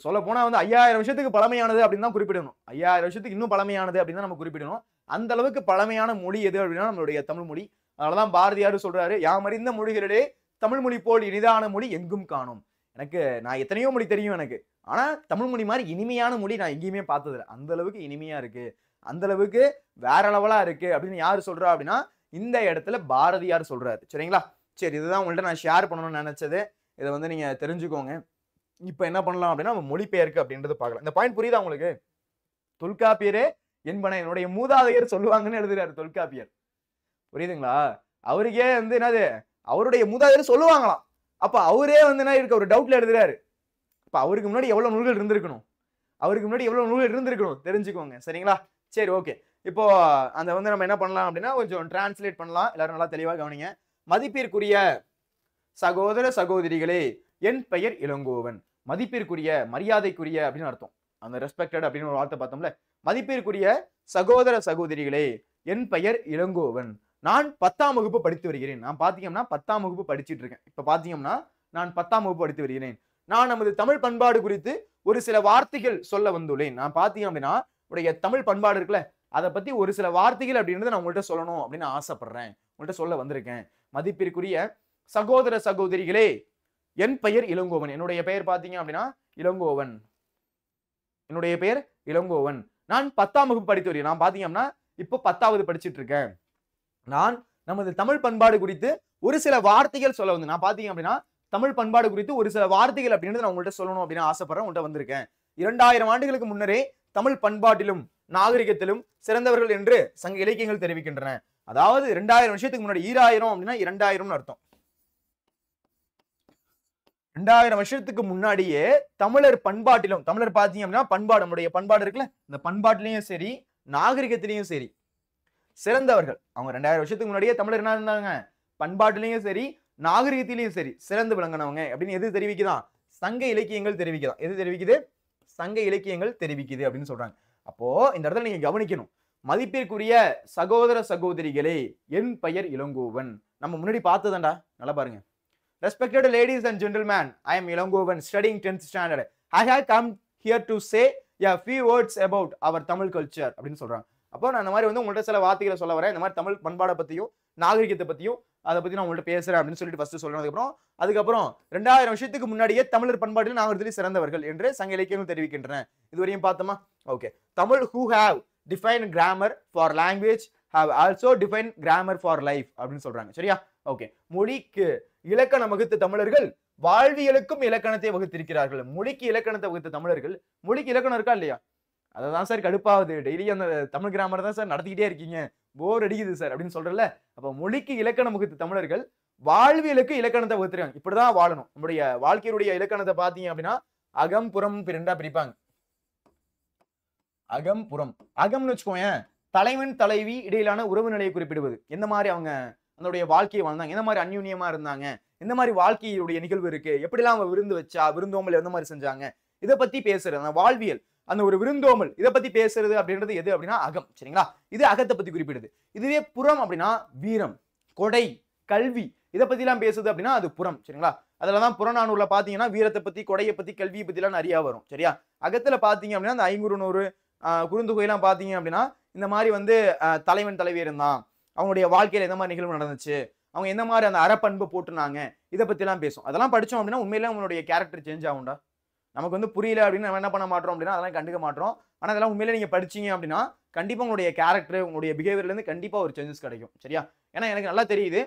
சொல்ல போனா வந்து 5000 வருஷத்துக்கு பழமையானது அப்படின்னு தான் குறிப்பிடணும். 5000 வருஷத்துக்கு இன்னும் பழமையானது அப்படின்னு தான் நம்ம குறிப்பிடணும். அந்த அளவுக்கு பழமையான மொழி எது அப்படின்னா நம்மளுடைய தமிழ் மொழி. அதனாலதான் பாரதியார் சொல்றாரு, யாமறிந்த மொழிகளிலே தமிழ் மொழி போல் இனிதான மொழி எங்கும் காணும். நான் எத்தனையோ மொழி தெரியும் எனக்கு, ஆனா தமிழ் மொழி மாதிரி இனிமையான மொழி நான் எங்கேயுமே பார்த்ததில்லை. அந்த அளவுக்கு இனிமையா இருக்கு, அந்த அளவுக்கு வேற லெவலா இருக்கு அப்படின்னு யாரு சொல்றா அப்படின்னா இந்த இடத்துல பாரதியார் சொல்றாரு. சரிங்களா? சரி, இதுதான் உங்கள்ட்ட நான் ஷேர் பண்ணணும்னு நினைச்சது. இதை வந்து நீங்க தெரிஞ்சுக்கோங்க. இப்ப என்ன பண்ணலாம் அப்படின்னா நம்ம மொழிபெயர்க்கு அப்படின்றது பார்க்கலாம். இந்த பாயிண்ட் புரியுதா உங்களுக்கு? தொல்காப்பியரே என்பன என்னுடைய மூதாதையர் சொல்லுவாங்கன்னு எழுதுறாரு தொல்காப்பியர். புரியுதுங்களா? அவருக்கே வந்து என்னது அவருடைய மூதாதையர் சொல்லுவாங்களாம். அப்ப அவரே வந்து என்ன இருக்கு ஒரு டவுட்ல எழுதுறாரு. அப்ப அவருக்கு முன்னாடி எவ்வளவு நூல்கள் இருந்திருக்கணும் தெரிஞ்சுக்கோங்க. சரிங்களா? சரி, ஓகே. இப்போ அந்த வந்து நம்ம என்ன பண்ணலாம் அப்படின்னா கொஞ்சம் டிரான்ஸ்லேட் பண்ணலாம். எல்லாரும் நல்லா தெளிவாக கவனிங்க. மதிப்பிற்குரிய சகோதர சகோதரிகளே, என் பெயர் இளங்கோவன். மதிப்பிற்குரிய, மரியாதைக்குரிய அப்படின்னு அர்த்தம். அந்த ரெஸ்பெக்டட் அப்படின்னு ஒரு வார்த்தை பார்த்தோம்ல. மதிப்பிற்குரிய சகோதர சகோதரிகளே, என் பெயர் இளங்கோவன். நான் 10ஆம் வகுப்பு படித்து வருகிறேன். நான் பாத்தீங்கன்னா 10ஆம் வகுப்பு படிச்சிட்டு இருக்கேன். இப்ப பாத்தீங்கன்னா நான் 10ஆம் வகுப்பு படித்து வருகிறேன். நான் நமது தமிழ் பண்பாடு குறித்து ஒரு சில வார்த்தைகள் சொல்ல வந்துள்ளேன். நான் பாத்தீங்க அப்படின்னா உடைய தமிழ் பண்பாடு இருக்குல்ல, அதை பத்தி ஒரு சில வார்த்தைகள் அப்படின்றத நான் உங்கள்கிட்ட சொல்லணும் அப்படின்னு ஆசைப்படுறேன். உங்கள்கிட்ட சொல்ல வந்திருக்கேன். மதிப்பிற்குரிய சகோதர சகோதரிகளே, என் பெயர் இளங்கோவன். என்னுடைய பெயர் பாத்தீங்க அப்படின்னா இளங்கோவன். என்னுடைய பெயர் இளங்கோவன். நான் 10ஆம் வகுப்பு படித்து வருகிறேன். நான் பாத்தீங்கன்னா இப்போ 10வது படிச்சிட்டு இருக்கேன். நான் நமது தமிழ் பண்பாடு குறித்து ஒரு சில வார்த்தைகள் சொல்ல வந்து, நான் பாத்தீங்க அப்படின்னா தமிழ் பண்பாடு குறித்து ஒரு சில வார்த்தைகள் அப்படின்றது நான் உங்கள்கிட்ட சொல்லணும் அப்படின்னு ஆசைப்படுறேன். உங்கள்கிட்ட வந்திருக்கேன். 2000 ஆண்டுகளுக்கு முன்னரே தமிழ் பண்பாட்டிலும் நாகரிகத்திலும் சிறந்தவர்கள் என்று சங்க இலக்கியங்கள் தெரிவிக்கின்றன. அதாவது 2000 வருஷத்துக்கு முன்னாடி, 2000 அப்படின்னா 2000 அர்த்தம். 2000 வருஷத்துக்கு முன்னாடியே தமிழர் பண்பாட்டிலும், தமிழர் பாத்தீங்க அப்படின்னா பண்பாடு, நம்முடைய பண்பாடு இருக்குல்ல, இந்த பண்பாட்டிலையும் சரி நாகரிகத்திலையும் சரி சிறந்தவர்கள். அவங்க 2000 வருஷத்துக்கு முன்னாடியே தமிழர் என்ன இருந்தாங்க, பண்பாட்டிலையும் சரி நாகரிகத்திலையும் சரி சிறந்து விளங்கினவங்க அப்படின்னு எது தெரிவிக்குதான், சங்க இலக்கியங்கள் தெரிவிக்குதான். எது தெரிவிக்குது, சங்க இலக்கியங்கள் தெரிவிக்குது அப்படின்னு சொல்றாங்க. அப்போ இந்த இடத்துல நீங்க கவனிக்கணும். மதிப்பிற்குரிய சகோதர சகோதரிகளே, என் பெயர் இளங்கோவன். நம்ம முன்னாடி பார்த்ததாண்டா, நல்லா பாருங்க. Respected ladies and gentlemen, I am Ilangovan, studying 10th standard. I have come here to say a few words about our Tamil culture அப்படின்னு சொல்றாங்க. அப்போ நான் இந்த மாதிரி வந்து உங்கள்கிட்ட சில வார்த்தைகளை சொல்ல வரேன். இந்த மாதிரி தமிழ் பண்பாடை பத்தியும் நாகரிகத்தை பத்தியும் அதை பத்தி நான் உங்கள்கிட்ட பேசுறேன் அப்படின்னு சொல்லிட்டு ஃபர்ஸ்ட் சொல்றேன். அதுக்கப்புறம் 2000 வருஷத்துக்கு முன்னாடியே தமிழர் பண்பாட்டில் நாகரிகத்தில் சிறந்தவர்கள் என்று சங்க இலக்கியங்கள் தெரிவிக்கின்றன. இதுவரையும் பார்த்தோமா? Okay. Tamil who have defined grammar for language have also defined grammar for life அப்படின்னு சொல்றாங்க. சரியா? ஓகே. மொழிக்கு இலக்கணம் வகுத்த தமிழர்கள் வாழ்வியலுக்கும் இலக்கணத்தை வகுத்திருக்கிறார்கள். மொழிக்கு இலக்கணத்தை வகுத்த தமிழர்கள், மொழிக்கு இலக்கணம் இருக்கா இல்லையா? அதான் சார் கடுப்பாகுது, டெய்லி அந்த தமிழ் கிராமர் தான் சார் நடத்திக்கிட்டே இருக்கீங்க, போர் அடிக்குது சார் அப்படின்னு சொல்றல. அப்ப மொழிக்கு இலக்கணம் வகுத்த தமிழர்கள் வாழ்வியலுக்கு இலக்கணத்தை வகுத்துருக்காங்க. இப்படிதான் வாழணும். நம்முடைய வாழ்க்கையுடைய இலக்கணத்தை பாத்தீங்க அப்படின்னா அகம் புறம் ரெண்டா பிரிப்பாங்க. அகம் புறம். அகம்னு வச்சுக்கோங்க, தலைவன் தலைவி இடையிலான உறவு நிலையை குறிப்பிடுவது. எந்த மாதிரி அவங்க அதனுடைய வாழ்க்கையை வாழ்ந்தாங்க, எந்த மாதிரி அந்யூன்யமா இருந்தாங்க, எந்த மாதிரி வாழ்க்கையுடைய நிகழ்வு இருக்கு, எப்படிலாம் அவங்க விருந்து வச்சா, விருந்தோம்பல் எந்த மாதிரி செஞ்சாங்க, இதை பத்தி பேசுறது அந்த வாழ்வியல், அந்த ஒரு விருந்தோம்பல் இதை பத்தி பேசுறது அப்படின்றது எது அப்படின்னா அகம். சரிங்களா? இது அகத்தை பத்தி குறிப்பிடுது. இதுவே புறம் அப்படின்னா வீரம், கொடை, கல்வி இதை பத்தி எல்லாம் பேசுது அப்படின்னா அது புறம். சரிங்களா? அதுலதான் புறநானூர்ல பாத்தீங்கன்னா வீரத்தை பத்தி, கொடையை பத்தி, கல்வியை பத்தி எல்லாம் நிறைய வரும். சரியா? அகத்துல பாத்தீங்க அப்படின்னா அந்த 500 குறுந்தொகையெல்லாம் பாத்தீங்க அப்படின்னா இந்த மாதிரி வந்து தலைவன் தலைவி இருந்தான், அவங்களுடைய வாழ்க்கையில எந்த மாதிரி நிகழ்வு நடந்துச்சு, அவங்க எந்த மாதிரி அந்த அறப்பண்பு போட்டுனாங்க, இதை பத்தி எல்லாம் பேசும். அதெல்லாம் படிச்சோம் அப்படின்னா உண்மையிலே அவங்களுடைய கேரக்டர் சேஞ்ச் ஆகும்டா. நமக்கு வந்து புரியல அப்படின்னு நம்ம என்ன பண்ண மாட்டோம் அப்படின்னா அதெல்லாம் கண்டுக்க மாட்டோம். ஆனா அதெல்லாம் உண்மையிலே நீங்க படிச்சீங்க அப்படின்னா கண்டிப்பா உங்களுடைய கேரக்டர், உங்களுடைய பிஹேவியர்ல இருந்து கண்டிப்பா ஒரு சேஞ்சஸ் கிடைக்கும். சரியா? ஏன்னா எனக்கு நல்லா தெரியுது,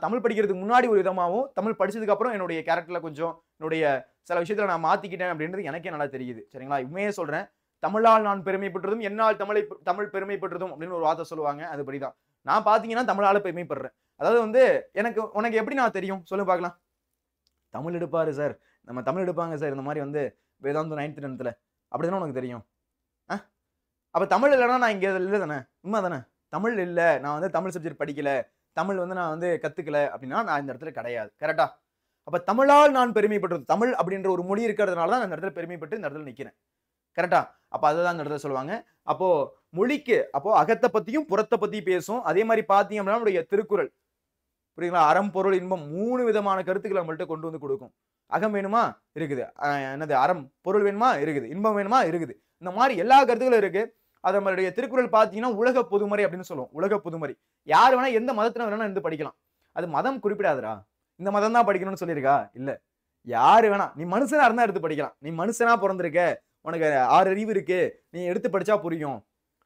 தமிழ் படிக்கிறதுக்கு முன்னாடி ஒரு விதமாகவும் தமிழ் படிச்சதுக்கு அப்புறம் என்னுடைய கேரக்டர்ல கொஞ்சம் என்னுடைய சில விஷயத்துல நான் மாத்திக்கிட்டேன் அப்படின்றது எனக்கே நல்லா தெரியுது. சரிங்களா? உண்மையே சொல்றேன். தமிழால் நான் பெருமைப்பட்டதும் என்னால் தமிழ் பெருமைப்பட்டதும் அப்படின்னு ஒரு வார்த்தை சொல்லுவாங்க. அதுபடிதான் நான் பாத்தீங்கன்னா தமிழால பெருமைப்படுறேன். அதாவது வந்து உனக்கு எப்படி நான் தெரியும் சொல்லு பார்க்கலாம். தமிழ் எடுப்பாரு சார், நம்ம தமிழ் எடுப்பாங்க சார், இந்த மாதிரி வந்து வேதாந்தம் 9th 10th அப்படிதானே உனக்கு தெரியும். அப்ப தமிழ் இல்லைன்னா நான் இங்க இல்லை தானே, உண்மை தானே. தமிழ் இல்லை, நான் வந்து தமிழ் சப்ஜெக்ட் படிக்கல, தமிழ் வந்து நான் வந்து கத்துக்கல அப்படின்னா நான் இந்த இடத்துல கிடையாது. கரெக்டா? அப்ப தமிழால் நான் பெருமைப்பட்டது, தமிழ் அப்படின்ற ஒரு மொழி இருக்கிறதுனால தான் நான் இந்த இடத்துல பெருமைப்பட்டு இந்த இடத்துல நிக்கிறேன். கரெக்டா? அப்ப அதுதான் இந்த இடத்துல சொல்லுவாங்க. அப்போ மொழிக்கு அப்போ அகத்தை பத்தியும் புறத்தை பத்தி பேசும். அதே மாதிரி பாத்தீங்க அப்படின்னா நம்முடைய திருக்குறள், புரியுங்களா, அறம் பொருள் இன்பம் 3 விதமான கருத்துக்களை நம்மள்ட்ட கொண்டு வந்து கொடுக்கும். அகம் வேணுமா இருக்குது, என்னது அறம் பொருள் வேணுமா இருக்குது, இன்பம் வேணுமா இருக்குது, இந்த மாதிரி எல்லா கருத்துக்களும் இருக்கு. அது நம்மளுடைய திருக்குறள் பாத்தீங்கன்னா உலக பொதுமறை அப்படின்னு சொல்லுவோம். உலக பொதுமறை யார் வேணா எந்த மதத்தினர் வேணா இருந்து படிக்கலாம். அது மதம் குறிப்பிடாதுடா, இந்த மதம் தான் படிக்கணும்னு சொல்லியிருக்கா இல்ல. யாரு வேணா, நீ மனுஷனா இருந்தா எடுத்து படிக்கலாம். நீ மனுஷனா பிறந்திருக்க, உனக்கு 6 அறிவு இருக்கு, நீ எடுத்து படிச்சா புரியும்.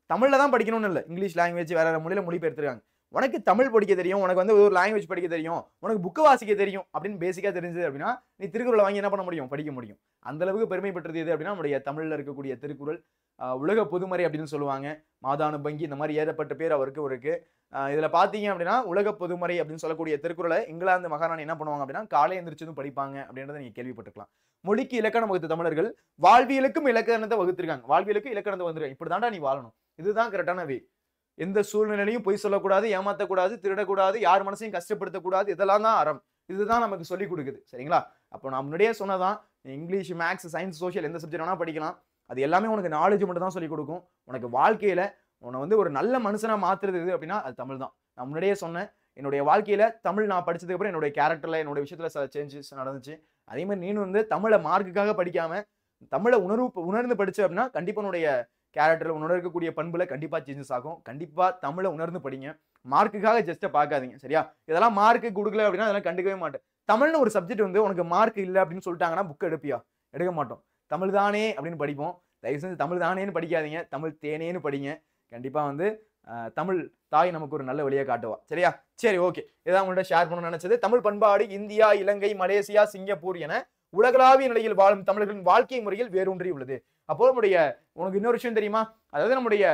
தமிழ்ல தான் படிக்கணும்னு இல்லை, இங்கிலீஷ் லாங்குவேஜ் வேற மொழியில மொழிபெயர்த்திருக்காங்க. உனக்கு தமிழ் படிக்க தெரியும், உனக்கு வந்து ஒரு லாங்குவேஜ் படிக்க தெரியும், உனக்கு புக்கு வாசிக்க தெரியும் அப்படின்னு பேசிக்கா தெரிஞ்சது அப்படின்னா நீ திருக்குறளை வாங்கி என்ன பண்ண முடியும், படிக்க முடியும். அந்த அளவுக்கு பெருமை பெற்றது எது அப்படின்னா நம்முடைய தமிழ்ல இருக்கக்கூடிய திருக்குறள். உலக பொதுமறை அப்படின்னு சொல்லுவாங்க. மாதானுபங்கி இந்த மாதிரி ஏறப்பட்ட பேர் அவருக்கு இருக்கு. இதுல பாத்தீங்க அப்படின்னா உலக பொதுமறை அப்படின்னு சொல்லக்கூடிய திருக்குறளை இங்கிலாந்து மகாராணி என்ன பண்ணுவாங்க அப்படின்னா காலை எந்திரிச்சதும் படிப்பாங்க அப்படின்றத நீங்க கேள்விப்பட்டிருக்கலாம். மொழிக்கு இலக்கணம் வகுத்த தமிழர்கள் வாழ்வியலுக்கும் இலக்கணத்தை வகுத்திருக்காங்க. வாழ்வியலுக்கு இலக்கணத்தை வந்துருக்காங்க. இப்படிதான்டா நீ வாழணும், இதுதான் கரெக்டான வே. எந்த சூழ்நிலையிலையும் பொய் சொல்லக்கூடாது, ஏமாத்தக்கூடாது, திருடக்கூடாது, யார் மனசையும் கஷ்டப்படுத்தக்கூடாது. இதெல்லாம் தான் அறம். இதுதான் நமக்கு சொல்லிக் கொடுக்குது. சரிங்களா? அப்போ நான் முன்னாடியே சொன்னதான், இங்கிலீஷ், மேக்ஸ், சயின்ஸ், சோஷியல் எந்த சப்ஜெக்ட் வேணா படிக்கலாம். அது எல்லாமே உனக்கு நாலேஜ் மட்டும் தான் சொல்லிக் கொடுக்கும். உனக்கு வாழ்க்கையில உன்னை வந்து ஒரு நல்ல மனுஷனா மாத்துறது எது அப்படின்னா அது தமிழ் தான். நான் முன்னாடியே சொன்னேன், என்னுடைய வாழ்க்கையில தமிழ் நான் படிச்சதுக்கு அப்புறம் என்னுடைய கேரக்டர்ல, என்னோட விஷயத்துல சில சேஞ்சஸ் நடந்துச்சு. அதே மாதிரி நீனும் வந்து தமிழை மார்க்குக்காக படிக்காம தமிழை உணர்ந்து படிச்ச அப்படின்னா கண்டிப்பா உன்னுடைய கேரக்டர்ல உன்னோட இருக்கக்கூடிய பண்புல கண்டிப்பா சேஞ்சஸ் ஆகும். கண்டிப்பா தமிழை உணர்ந்து படிங்க. மார்க்குக்காக ஜஸ்ட்டை பார்க்காதீங்க. சரியா? இதெல்லாம் மார்க்கு கொடுக்கல அப்படின்னா அதெல்லாம் கண்டுக்கவே மாட்டேன். தமிழ்னு ஒரு சப்ஜெக்ட் வந்து உனக்கு மார்க் இல்லை அப்படின்னு சொல்லிட்டாங்கன்னா புக் எடுப்பியா? எடுக்க மாட்டோம். தமிழ் தானே அப்படின்னு படிப்போம். தயவு செஞ்சு தமிழ் தானேன்னு படிக்காதீங்க, தமிழ் தேனேன்னு படிங்க. கண்டிப்பா வந்து தமிழ் தாய் நமக்கு ஒரு நல்ல வழியை காட்டுவா. சரியா? சரி, ஓகே. இதான் உங்கள்ட்ட ஷேர் பண்ணணும்னு நினைச்சது. தமிழ் பண்பாடு இந்தியா, இலங்கை, மலேசியா, சிங்கப்பூர் என உலகளாவிய நிலையில் வாழும் தமிழர்களின் வாழ்க்கை முறையில் வேரூன்றி உள்ளது. அப்போ உனக்கு இன்னொரு விஷயம் தெரியுமா? அதாவது நம்முடைய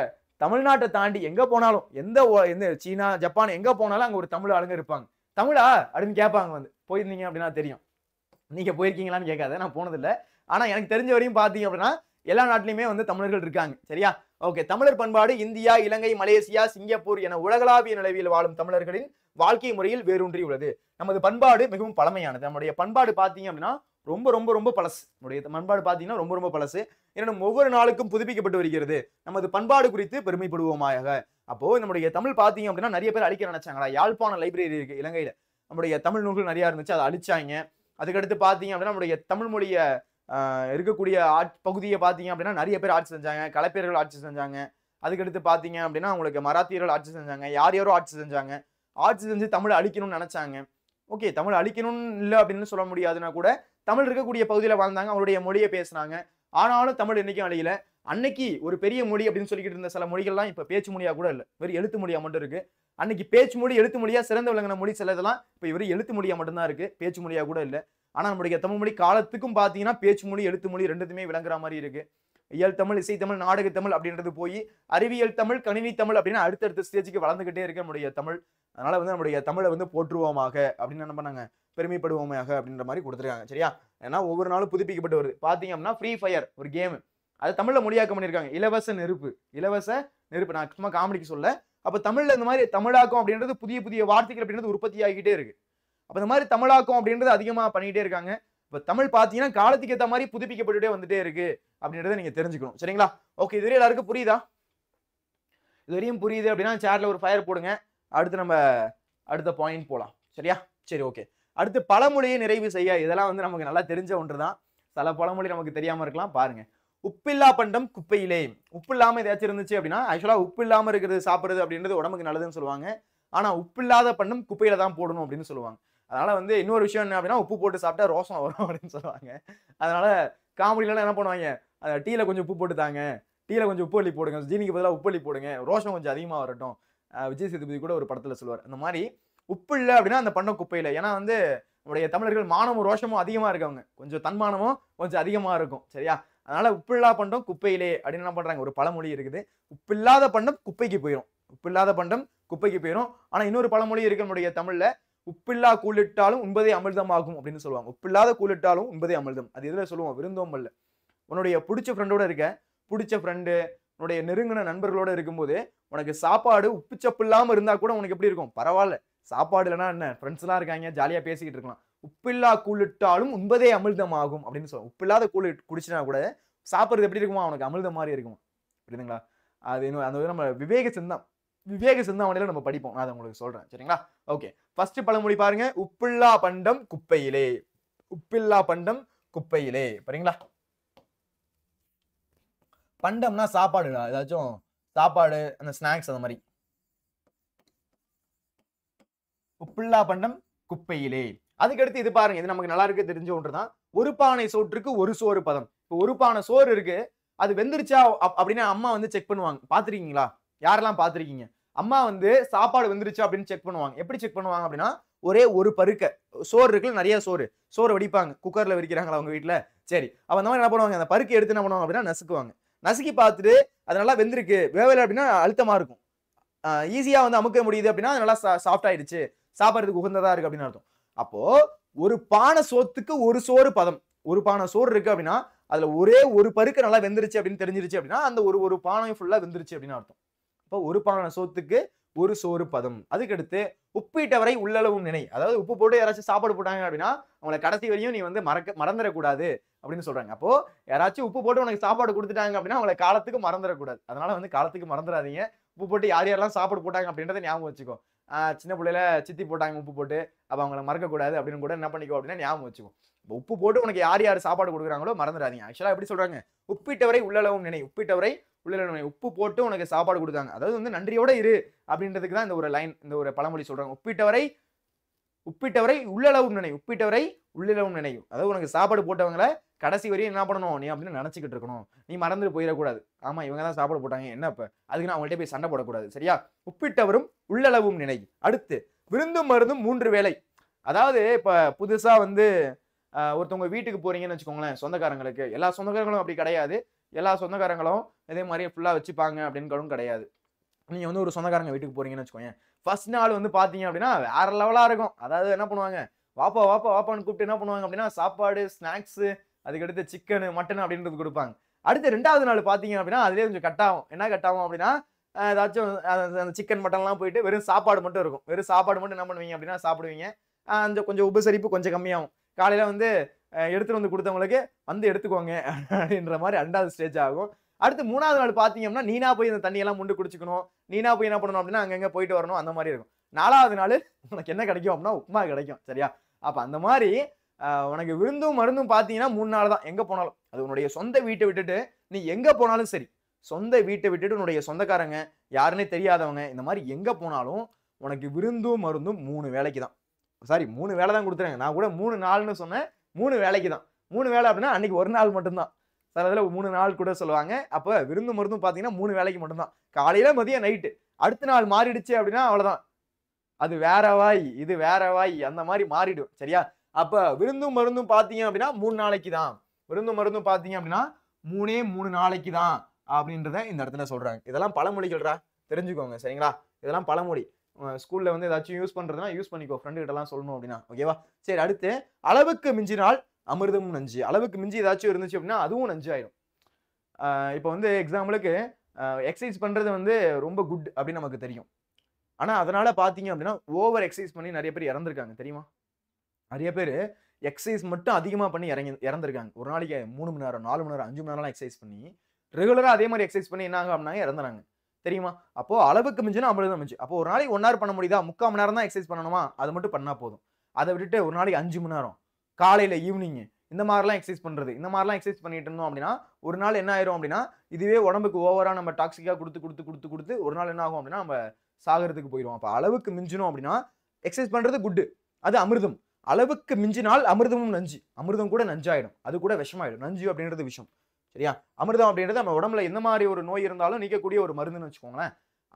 தமிழ்நாட்டை தாண்டி எங்க போனாலும், எந்த சீனா, ஜப்பான் எங்க போனாலும் அங்க ஒரு தமிழ் ஆளுங்க இருப்பாங்க. தமிழா அப்படின்னு கேட்பாங்க. வந்து போயிருந்தீங்க அப்படின்னா தெரியும். நீங்க போயிருக்கீங்களான்னு கேட்காத, நான் போனதில்லை. ஆனா எனக்கு தெரிஞ்ச வரையும் பாத்தீங்க அப்படின்னா எல்லா நாட்டிலுமே வந்து தமிழர்கள் இருக்காங்க. சரியா? ஓகே. தமிழர் பண்பாடு இந்தியா, இலங்கை, மலேசியா, சிங்கப்பூர் என உலகளாவிய நிலையில் வாழும் தமிழர்களின் வாழ்க்கை முறையில் வேரூன்றி உள்ளது. நமது பண்பாடு மிகவும் பழமையானது. நம்முடைய பண்பாடு பாத்தீங்க அப்படின்னா ரொம்ப ரொம்ப ரொம்ப பழசு. நம்முடைய பண்பாடு பாத்தீங்கன்னா ரொம்ப ரொம்ப பழசு. ஏன்னா ஒவ்வொரு நாளுக்கும் புதுப்பிக்கப்பட்டு வருகிறது. நமது பண்பாடு குறித்து பெருமைப்படுவோமாக. அப்போ நம்முடைய தமிழ் பாத்தீங்க அப்படின்னா நிறைய பேர் அழிக்க நினைச்சாங்களா? யாழ்ப்பாண லைப்ரரி இருக்கு இலங்கையில. நம்முடைய தமிழ் நூல்கள் நிறைய இருந்துச்சு, அதை அழிச்சாங்க. அதுக்கடுத்து பாத்தீங்க அப்படின்னா நம்முடைய தமிழ் மொழிய இருக்கக்கூடிய பகுதியை பாத்தீங்க அப்படின்னா நிறைய பேர் ஆட்சி செஞ்சாங்க. கலைப்பேர்கள் ஆட்சி செஞ்சாங்க. அதுக்கடுத்து பாத்தீங்க அப்படின்னா உங்களுக்கு மராத்தியர்கள் ஆட்சி செஞ்சாங்க. யாரோ ஆட்சி செஞ்சாங்க. ஆட்சி செஞ்சு தமிழை அழிக்கணும்னு நினைச்சாங்க. ஓகே, தமிழ் அழிக்கணும்னு இல்லை அப்படின்னு சொல்ல முடியாதுன்னா கூட தமிழ் இருக்கக்கூடிய பகுதியில் வாழ்ந்தாங்க, அவருடைய மொழியை பேசினாங்க. ஆனாலும் தமிழ் என்னைக்கும் அழியல. அன்னைக்கு ஒரு பெரிய மொழி அப்படின்னு சொல்லிக்கிட்டு இருந்த சில மொழிகள்லாம் இப்ப பேச்சு மொழியா கூட இல்லை, வெறும் எழுத்து மொழியா மட்டும் இருக்கு. அன்னைக்கு பேச்சு மொழி எழுத்து மொழியா சிறந்த விளங்கின மொழி சிலதெல்லாம் இப்ப வெறும் எழுத்து மொழியா மட்டும்தான் இருக்கு, பேச்சு மொழியா கூட இல்லை. ஆனா நம்முடைய தமிழ் மொழி காலத்துக்கும் பாத்தீங்கன்னா பேச்சு மொழி எழுத்து மொழி ரெண்டுத்துமே விளங்குற மாதிரி இருக்கு. இயல் தமிழ், இசை தமிழ், நாடக தமிழ் அப்படின்றது போய் அறிவியல் தமிழ், கணினி தமிழ் அப்படின்னு அடுத்தடுத்த ஸ்டேஜுக்கு வளர்ந்துகிட்டே இருக்கு நம்முடைய தமிழ். அதனால வந்து நம்முடைய தமிழை வந்து போற்றுவோமாக அப்படின்னு என்ன பண்ணாங்க, பெருமைப்படுவோமாக அப்படின்ற மாதிரி கொடுத்துருக்காங்க. சரியா? ஏன்னா ஒவ்வொரு நாளும் புதுப்பிக்கப்பட்டு வருது. பாத்தீங்க அப்படின்னா ஃப்ரீ ஃபயர் ஒரு கேம், அது தமிழ்ல மொழியாக்கம் பண்ணியிருக்காங்க. இலவச நெருப்பு, இலவச நெருப்பு. நான் சும்மா காமெடிக்கு சொல்ல. அப்ப தமிழ்ல இந்த மாதிரி தமிழாக்கம் அப்படின்றது புதிய புதிய வார்த்தைகள் அப்படின்றது உற்பத்தி ஆகிக்கிட்டே இருக்கு. அப்ப இந்த மாதிரி தமிழாக்கம் அப்படின்றது அதிகமா பண்ணிட்டே இருக்காங்க. இப்ப தமிழ் பாத்தீங்கன்னா காலத்துக்கு ஏற்ற மாதிரி புதுப்பிக்கப்பட்டுட்டே வந்துட்டே இருக்கு அப்படின்றத நீங்க தெரிஞ்சுக்கணும். சரிங்களா? ஓகே, இதுவரை எல்லாருக்கும் புரியுதா? இதுவரையும் புரியுது அப்படின்னா சேர்ல ஒரு ஃபயர் போடுங்க. அடுத்து நம்ம அடுத்த பாயிண்ட் போலாம். சரியா? சரி, ஓகே. அடுத்து பழமொழியை நிறைவு செய்ய. இதெல்லாம் வந்து நமக்கு நல்லா தெரிஞ்ச ஒன்றுதான். சில பழமொழி நமக்கு தெரியாம இருக்கலாம். பாருங்க. உப்பில்லா பண்டம் குப்பையிலே. உப்பு இல்லாம ஏதாச்சும் இருந்துச்சு அப்படின்னா ஆக்சுவலா உப்பு இல்லாம இருக்கிறது சாப்பிடுறது அப்படின்றது உடம்புக்கு நல்லதுன்னு சொல்லுவாங்க. ஆனா உப்பு இல்லாத பண்டம் குப்பையில தான் போடணும் அப்படின்னு சொல்லுவாங்க. அதனால வந்து இன்னொரு விஷயம் என்ன அப்படின்னா உப்பு போட்டு சாப்பிட்டா ரோசம் வரும் அப்படின்னு சொல்லுவாங்க. அதனால காமெடியில என்ன பண்ணுவாங்க, டீல கொஞ்சம் உப்பு போட்டு தாங்க, டீல கொஞ்சம் உப்பு அள்ளி போடுங்க, ஜீனிக்கு பதிலாக உப்பு அள்ளி போடுங்க, ரோஷம் கொஞ்சம் அதிகமா வரட்டும். விஜய் சேதுபதி கூட ஒரு படத்துல சொல்லுவார். அந்த மாதிரி உப்பு இல்லை அப்படின்னா அந்த பண்டம் குப்பையில. ஏன்னா வந்து நம்முடைய தமிழர்கள் மானமும் ரோஷமும் அதிகமா இருக்கவங்க, கொஞ்சம் தன்மானமும் கொஞ்சம் அதிகமா இருக்கும். சரியா? அதனால உப்பில்லா பண்டம் குப்பையிலே அப்படின்னு என்ன பண்றாங்க, ஒரு பழமொழி இருக்குது. உப்பில்லாத பண்டம் குப்பைக்கு போயிடும். உப்பில்லாத பண்டம் குப்பைக்கு போயிடும். ஆனா இன்னொரு பழமொழி இருக்கு நம்முடைய தமிழ்ல, உப்பில்லா கூலிட்டாலும் உண்பதே அமிர்தமாகும் அப்படின்னு சொல்லுவாங்க. உப்பில்லாத கூலிட்டாலும் உண்பதே அமிர்தம். அது எதுல சொல்லுவோம், விருந்தோம்பல்ல. உன்னுடைய பிடிச்ச ஃப்ரெண்டோட இருக்க, பிடிச்ச ஃப்ரெண்டு உன்னுடைய நெருங்கின நண்பர்களோட இருக்கும்போது உனக்கு சாப்பாடு உப்பு சப்பு இல்லாம இருந்தா கூட உனக்கு எப்படி இருக்கும், பரவாயில்ல. சாப்பாடு இல்லைன்னா என்ன, ஃப்ரெண்ட்ஸ் எல்லாம் இருக்காங்க, ஜாலியா பேசிக்கிட்டு இருக்கலாம். உப்பில்லா கூலிட்டாலும் உண்பதே அமிர்தமாகும் அப்படின்னு சொல்லுவோம். உப்பில்லாத கூழ் குடிச்சினா கூட சாப்பிட்றது எப்படி இருக்குமா, அவனுக்கு அமிர்தம் மாதிரி இருக்குமா. புரியுதுங்களா? அது இன்னும் அந்த நம்ம விவேக சிந்தாமணியில நம்ம படிப்போம். நான் அதை உங்களுக்கு சொல்றேன். சரிங்களா? ஓகே, ஃபர்ஸ்ட் பழமொழி பாருங்க. உப்பில்லா பண்டம் குப்பையிலே. உப்பில்லா பண்டம் குப்பையிலே. பாருங்களா? பண்டம்னா சாப்பாடு, ஏதாச்சும் சாப்பாடு, அந்த ஸ்நாக்ஸ் அந்த மாதிரி. உப்பில்லா பண்டம் குப்பையிலே. அதுக்கடுத்து இது பாருங்க, இது நமக்கு நல்லா இருக்கு தெரிஞ்ச ஒன்றுதான். ஒரு பானை சோற்றுக்கு ஒரு சோறு பதம். இப்போ ஒரு பானை சோறு இருக்கு, அது வெந்துருச்சா அப்படின்னு அம்மா வந்து செக் பண்ணுவாங்க. பாத்திருக்கீங்களா? யாரெல்லாம் பாத்திருக்கீங்க? அம்மா வந்து சாப்பாடு வெந்துருச்சா அப்படின்னு செக் பண்ணுவாங்க. எப்படி செக் பண்ணுவாங்க அப்படின்னா, ஒரே ஒரு பருக்க சோறு இருக்குல்ல, நிறைய சோறு வடிப்பாங்க. குக்கர்ல வெடிக்கிறாங்களா அவங்க வீட்டுல? சரி, அவ அந்த மாதிரி என்ன பண்ணுவாங்க, அந்த பருக்கை எடுத்து என்ன பண்ணுவாங்க அப்படின்னா நசுக்குவாங்க. நசுக்கி பார்த்துட்டு அது நல்லா வெந்திருக்கு, வேவலை அப்படின்னா அழுத்தமா இருக்கும், ஈஸியா வந்து அமுக்க முடியுது அப்படின்னா நல்லா சாஃப்ட் ஆயிடுச்சு, சாப்பிட்றதுக்கு உகந்ததா இருக்கு அப்படின்னு அர்த்தம். அப்போ ஒரு பானை சோத்துக்கு ஒரு சோறு பதம். ஒரு பானை சோறு இருக்கு அப்படின்னா அதுல ஒரே ஒரு பருக்க நல்லா வெந்துருச்சு அப்படின்னு தெரிஞ்சிருச்சு அப்படின்னா அந்த ஒரு பானை ஃபுல்லா வெந்துருச்சு அப்படின்னு அர்த்தம். அப்போ ஒரு பானை சோத்துக்கு ஒரு சோறு பதம். அதுக்கடுத்து உப்பிட்டவரை உள்ளளவும் நினை. அதாவது உப்பு போட்டு யாராச்சும் சாப்பாடு போட்டாங்க அப்படின்னா அவங்கள கடைசி வரையும் நீ வந்து மறந்துடக்கூடாது அப்படின்னு சொல்றாங்க. அப்போ யாராச்சும் உப்பு போட்டு உனக்கு சாப்பாடு கொடுத்துட்டாங்க அப்படின்னா அவங்கள காலத்துக்கு மறந்துடக்கூடாது. அதனால வந்து காலத்துக்கு மறந்துடாதீங்க. உப்பு போட்டு யார் யாரெல்லாம் சாப்பாடு போட்டாங்க அப்படின்றத ஞாபகம் வச்சுக்கோ. சின்ன பிள்ளையில சித்தி போட்டாங்க உப்பு போட்டு, அப்ப அவங்கள மறக்கக்கூடாது அப்படின்னு கூட என்ன பண்ணிக்கோ அப்படின்னா ஞாபகம் வச்சுக்கோ. உப்பு போட்டு உனக்கு யார் யார் சாப்பாடு கொடுக்குறாங்களோ மறந்துடாதீங்க. ஆக்சுவலா எப்படி சொல்றாங்க, உப்பிட்டவரை உள்ளளவும் நினை, உப்பிட்டவரை உள்ளளவும் நினை. உப்பு போட்டு உனக்கு சாப்பாடு கொடுத்தாங்க, அதாவது வந்து நன்றியோட இரு அப்படின்றதுக்கு தான் இந்த ஒரு லைன், இந்த ஒரு பழமொழி சொல்றாங்க. உப்பிட்டவரை உப்பிட்டவரை உள்ளளவும் நினை, உப்பிட்டவரை உள்ளளவும் நினை. அதாவது உனக்கு சாப்பாடு போட்டவங்கள கடைசி வரையும் என்ன பண்ணணும் நீ அப்படின்னு நினைச்சுக்கிட்டு இருக்கணும். நீ மறந்துட்டு போயிடக்கூடாது. ஆமா இவங்க தான் சாப்பாடு போட்டாங்க என்ன இப்ப, அதுக்கு நான் அவங்கள்ட்ட போய் சண்டை போடக்கூடாது. சரியா? உப்பிட்டவரும் உள்ளளவும் நினை. அடுத்து விருந்தும் மருந்தும் 3 வேளை. அதாவது இப்ப புதுசா வந்து ஒருத்தவங்க வீட்டுக்கு போறீங்கன்னு வச்சுக்கோங்களேன், சொந்தக்காரங்களுக்கு. எல்லா சொந்தக்காரங்களும் அப்படி கிடையாது. எல்லா சொந்தக்காரங்களும் இதே மாதிரி ஃபுல்லா வச்சுப்பாங்க அப்படின்னு கிடையாது. நீங்க வந்து ஒரு சொந்தக்காரங்க வீட்டுக்கு போறீங்கன்னு வச்சுக்கோங்க, ஃபர்ஸ்ட் நாள் வந்து பாத்தீங்க அப்படின்னா வேற லெவலா இருக்கும். அதாவது என்ன பண்ணுவாங்க, வாப்பா வாப்பா வாப்பான்னு கூப்பிட்டு என்ன பண்ணுவாங்க அப்படின்னா சாப்பாடு, ஸ்நாக்ஸ், அதுக்கடுத்து சிக்கன், மட்டன் அப்படின்றது கொடுப்பாங்க. அடுத்து 2வது நாள் பாத்தீங்க அப்படின்னா அதுலயே கொஞ்சம் கட் ஆகும். என்ன கட் ஆகும் அப்படின்னா ஏதாச்சும் அந்த சிக்கன் மட்டன்லாம் போயிட்டு வெறும் சாப்பாடு மட்டும் இருக்கும். வெறும் சாப்பாடு மட்டும் என்ன பண்ணுவீங்க அப்படின்னா சாப்பிடுவீங்க. அந்த கொஞ்சம் உபசரிப்பு கொஞ்சம் கம்மியாகும். காலையில வந்து எடுத்துட்டு வந்து கொடுத்தவங்களுக்கு வந்து எடுத்துக்கோங்க அப்படின்ற மாதிரி 2வது ஸ்டேஜ் ஆகும். அடுத்து 3வது நாள் பாத்தீங்க அப்படின்னா நீனா போய் இந்த தண்ணியெல்லாம் முண்டு குடிச்சுக்கணும், நீனா போய் என்ன பண்ணணும் அப்படின்னா அங்கங்க போயிட்டு வரணும், அந்த மாதிரி இருக்கும். 4வது நாள் உனக்கு என்ன கிடைக்கும் அப்படின்னா உப்புமா கிடைக்கும். சரியா? அப்ப அந்த மாதிரி உனக்கு விருந்தும் மருந்தும் பாத்தீங்கன்னா 3 நாள் தான் எங்க போனாலும். அது உன்னுடைய சொந்த வீட்டை விட்டுட்டு நீ எங்க போனாலும் சரி, சொந்த வீட்டை விட்டுட்டு உன்னுடைய சொந்தக்காரங்க யாருன்னே தெரியாதவங்க இந்த மாதிரி எங்க போனாலும் உனக்கு விருந்தும் மருந்தும் 3 வேளைக்கு தான். சாரி 3 வேளை தான் கொடுத்துறாங்க. நான் கூட 3 நாள்னு சொன்னேன். 3 வேளைக்கு தான். 3 வேளை அப்படின்னா அன்னைக்கு ஒரு நாள் மட்டும்தான். சில இதுல 3 நாள் கூட சொல்லுவாங்க. அப்ப விருந்து மருந்தும் பாத்தீங்கன்னா 3 வேளைக்கு மட்டும்தான். காலையில, மதியம், நைட்டு. அடுத்த நாள் மாறிடுச்சு அப்படின்னா அவ்வளவுதான். அது வேற வாய், இது வேற வாய், அந்த மாதிரி மாறிடும். சரியா? அப்ப விருந்தும் மருந்தும் பாத்தீங்க அப்படின்னா 3 நாளைக்கு தான். விருந்தும் மருந்தும் பாத்தீங்க அப்படின்னா 3 நாளைக்கு தான் அப்படின்றத இந்த இடத்துல சொல்றாங்க. இதெல்லாம் பழமொழிகள்டா, தெரிஞ்சுக்கோங்க. சரிங்களா? இதெல்லாம் பழமொழி. ஸ்கூல்ல வந்து ஏதாச்சும் யூஸ் பண்றதுனா யூஸ் பண்ணிக்கோ, ஃப்ரெண்டு கிட்ட எல்லாம் சொல்லணும் அப்படின்னா. ஓகேவா? சரி, அடுத்து அளவுக்கு மிஞ்சினால் அமிர்தமும் நஞ்சு. அளவுக்கு மிஞ்சி ஏதாச்சும் இருந்துச்சு அப்படின்னா அதுவும் நஞ்சு ஆயிடும். இப்போ வந்து எக்ஸாம்பிளுக்கு எக்ஸசைஸ் பண்றது வந்து ரொம்ப குட் அப்படின்னு நமக்கு தெரியும். ஆனா அதனால பாத்தீங்க அப்படின்னா ஓவர் எக்ஸசைஸ் பண்ணி நிறைய பேர் இறந்திருக்காங்க தெரியுமா? நிறைய பேர் எக்ஸசைஸ் மட்டும் அதிகமா பண்ணி இறந்திருக்காங்க. ஒரு நாளைக்கு 3 மணி நேரம், 4 மணி நேரம், 5 மணி நேரம் எக்ஸசைஸ் பண்ணி ரெகுலரா அதே மாதிரி எக்ஸசைஸ் பண்ணி என்ன ஆகும் அப்படின்னா இறந்துறாங்க. தெரியுமா? அப்போ அளவுக்கு மிஞ்சினா அமிர்தம் மிஞ்சி. அப்போ ஒரு நாளைக்கு 1 ஹவர் பண்ண முடியுதா? 3/4 மணி நேரம் தான் எக்ஸசைஸ் பண்ணணுமா? அது மட்டும் பண்ணா போதும். அதை விட்டுட்டு ஒரு நாளைக்கு 5 மணி நேரம், காலையில, ஈவினிங் இந்த மாதிரிலாம் எக்ஸசைஸ் பண்றது, இந்த மாதிரிலாம் எக்ஸசைஸ் பண்ணிட்டு இருந்தோம் அப்படின்னா ஒரு நாள் என்ன ஆயிரும் அப்படின்னா இதுவே உடம்புக்கு ஓவரா நம்ம டாக்ஸிக்கா கொடுத்து ஒரு நாள் என்ன ஆகும் அப்படின்னா நம்ம சாகறதுக்கு போயிடும். அப்ப அளவுக்கு மிஞ்சினோம் அப்படின்னா எக்ஸசைஸ் பண்றது குட், அது அமிர்தம். அளவுக்கு மிஞ்சினால் அமிர்தமும் நஞ்சு. அமிர்தம் கூட நஞ்சாயிடும், அது கூட விஷமாயிடும். நஞ்சு அப்படின்றது விஷம். சரியா? அமிர்தம் அப்படின்றது நம்ம உடம்புல எந்த மாதிரி ஒரு நோய் இருந்தாலும் நீக்கக்கூடிய ஒரு மருந்துன்னு வச்சுக்கோங்களேன்.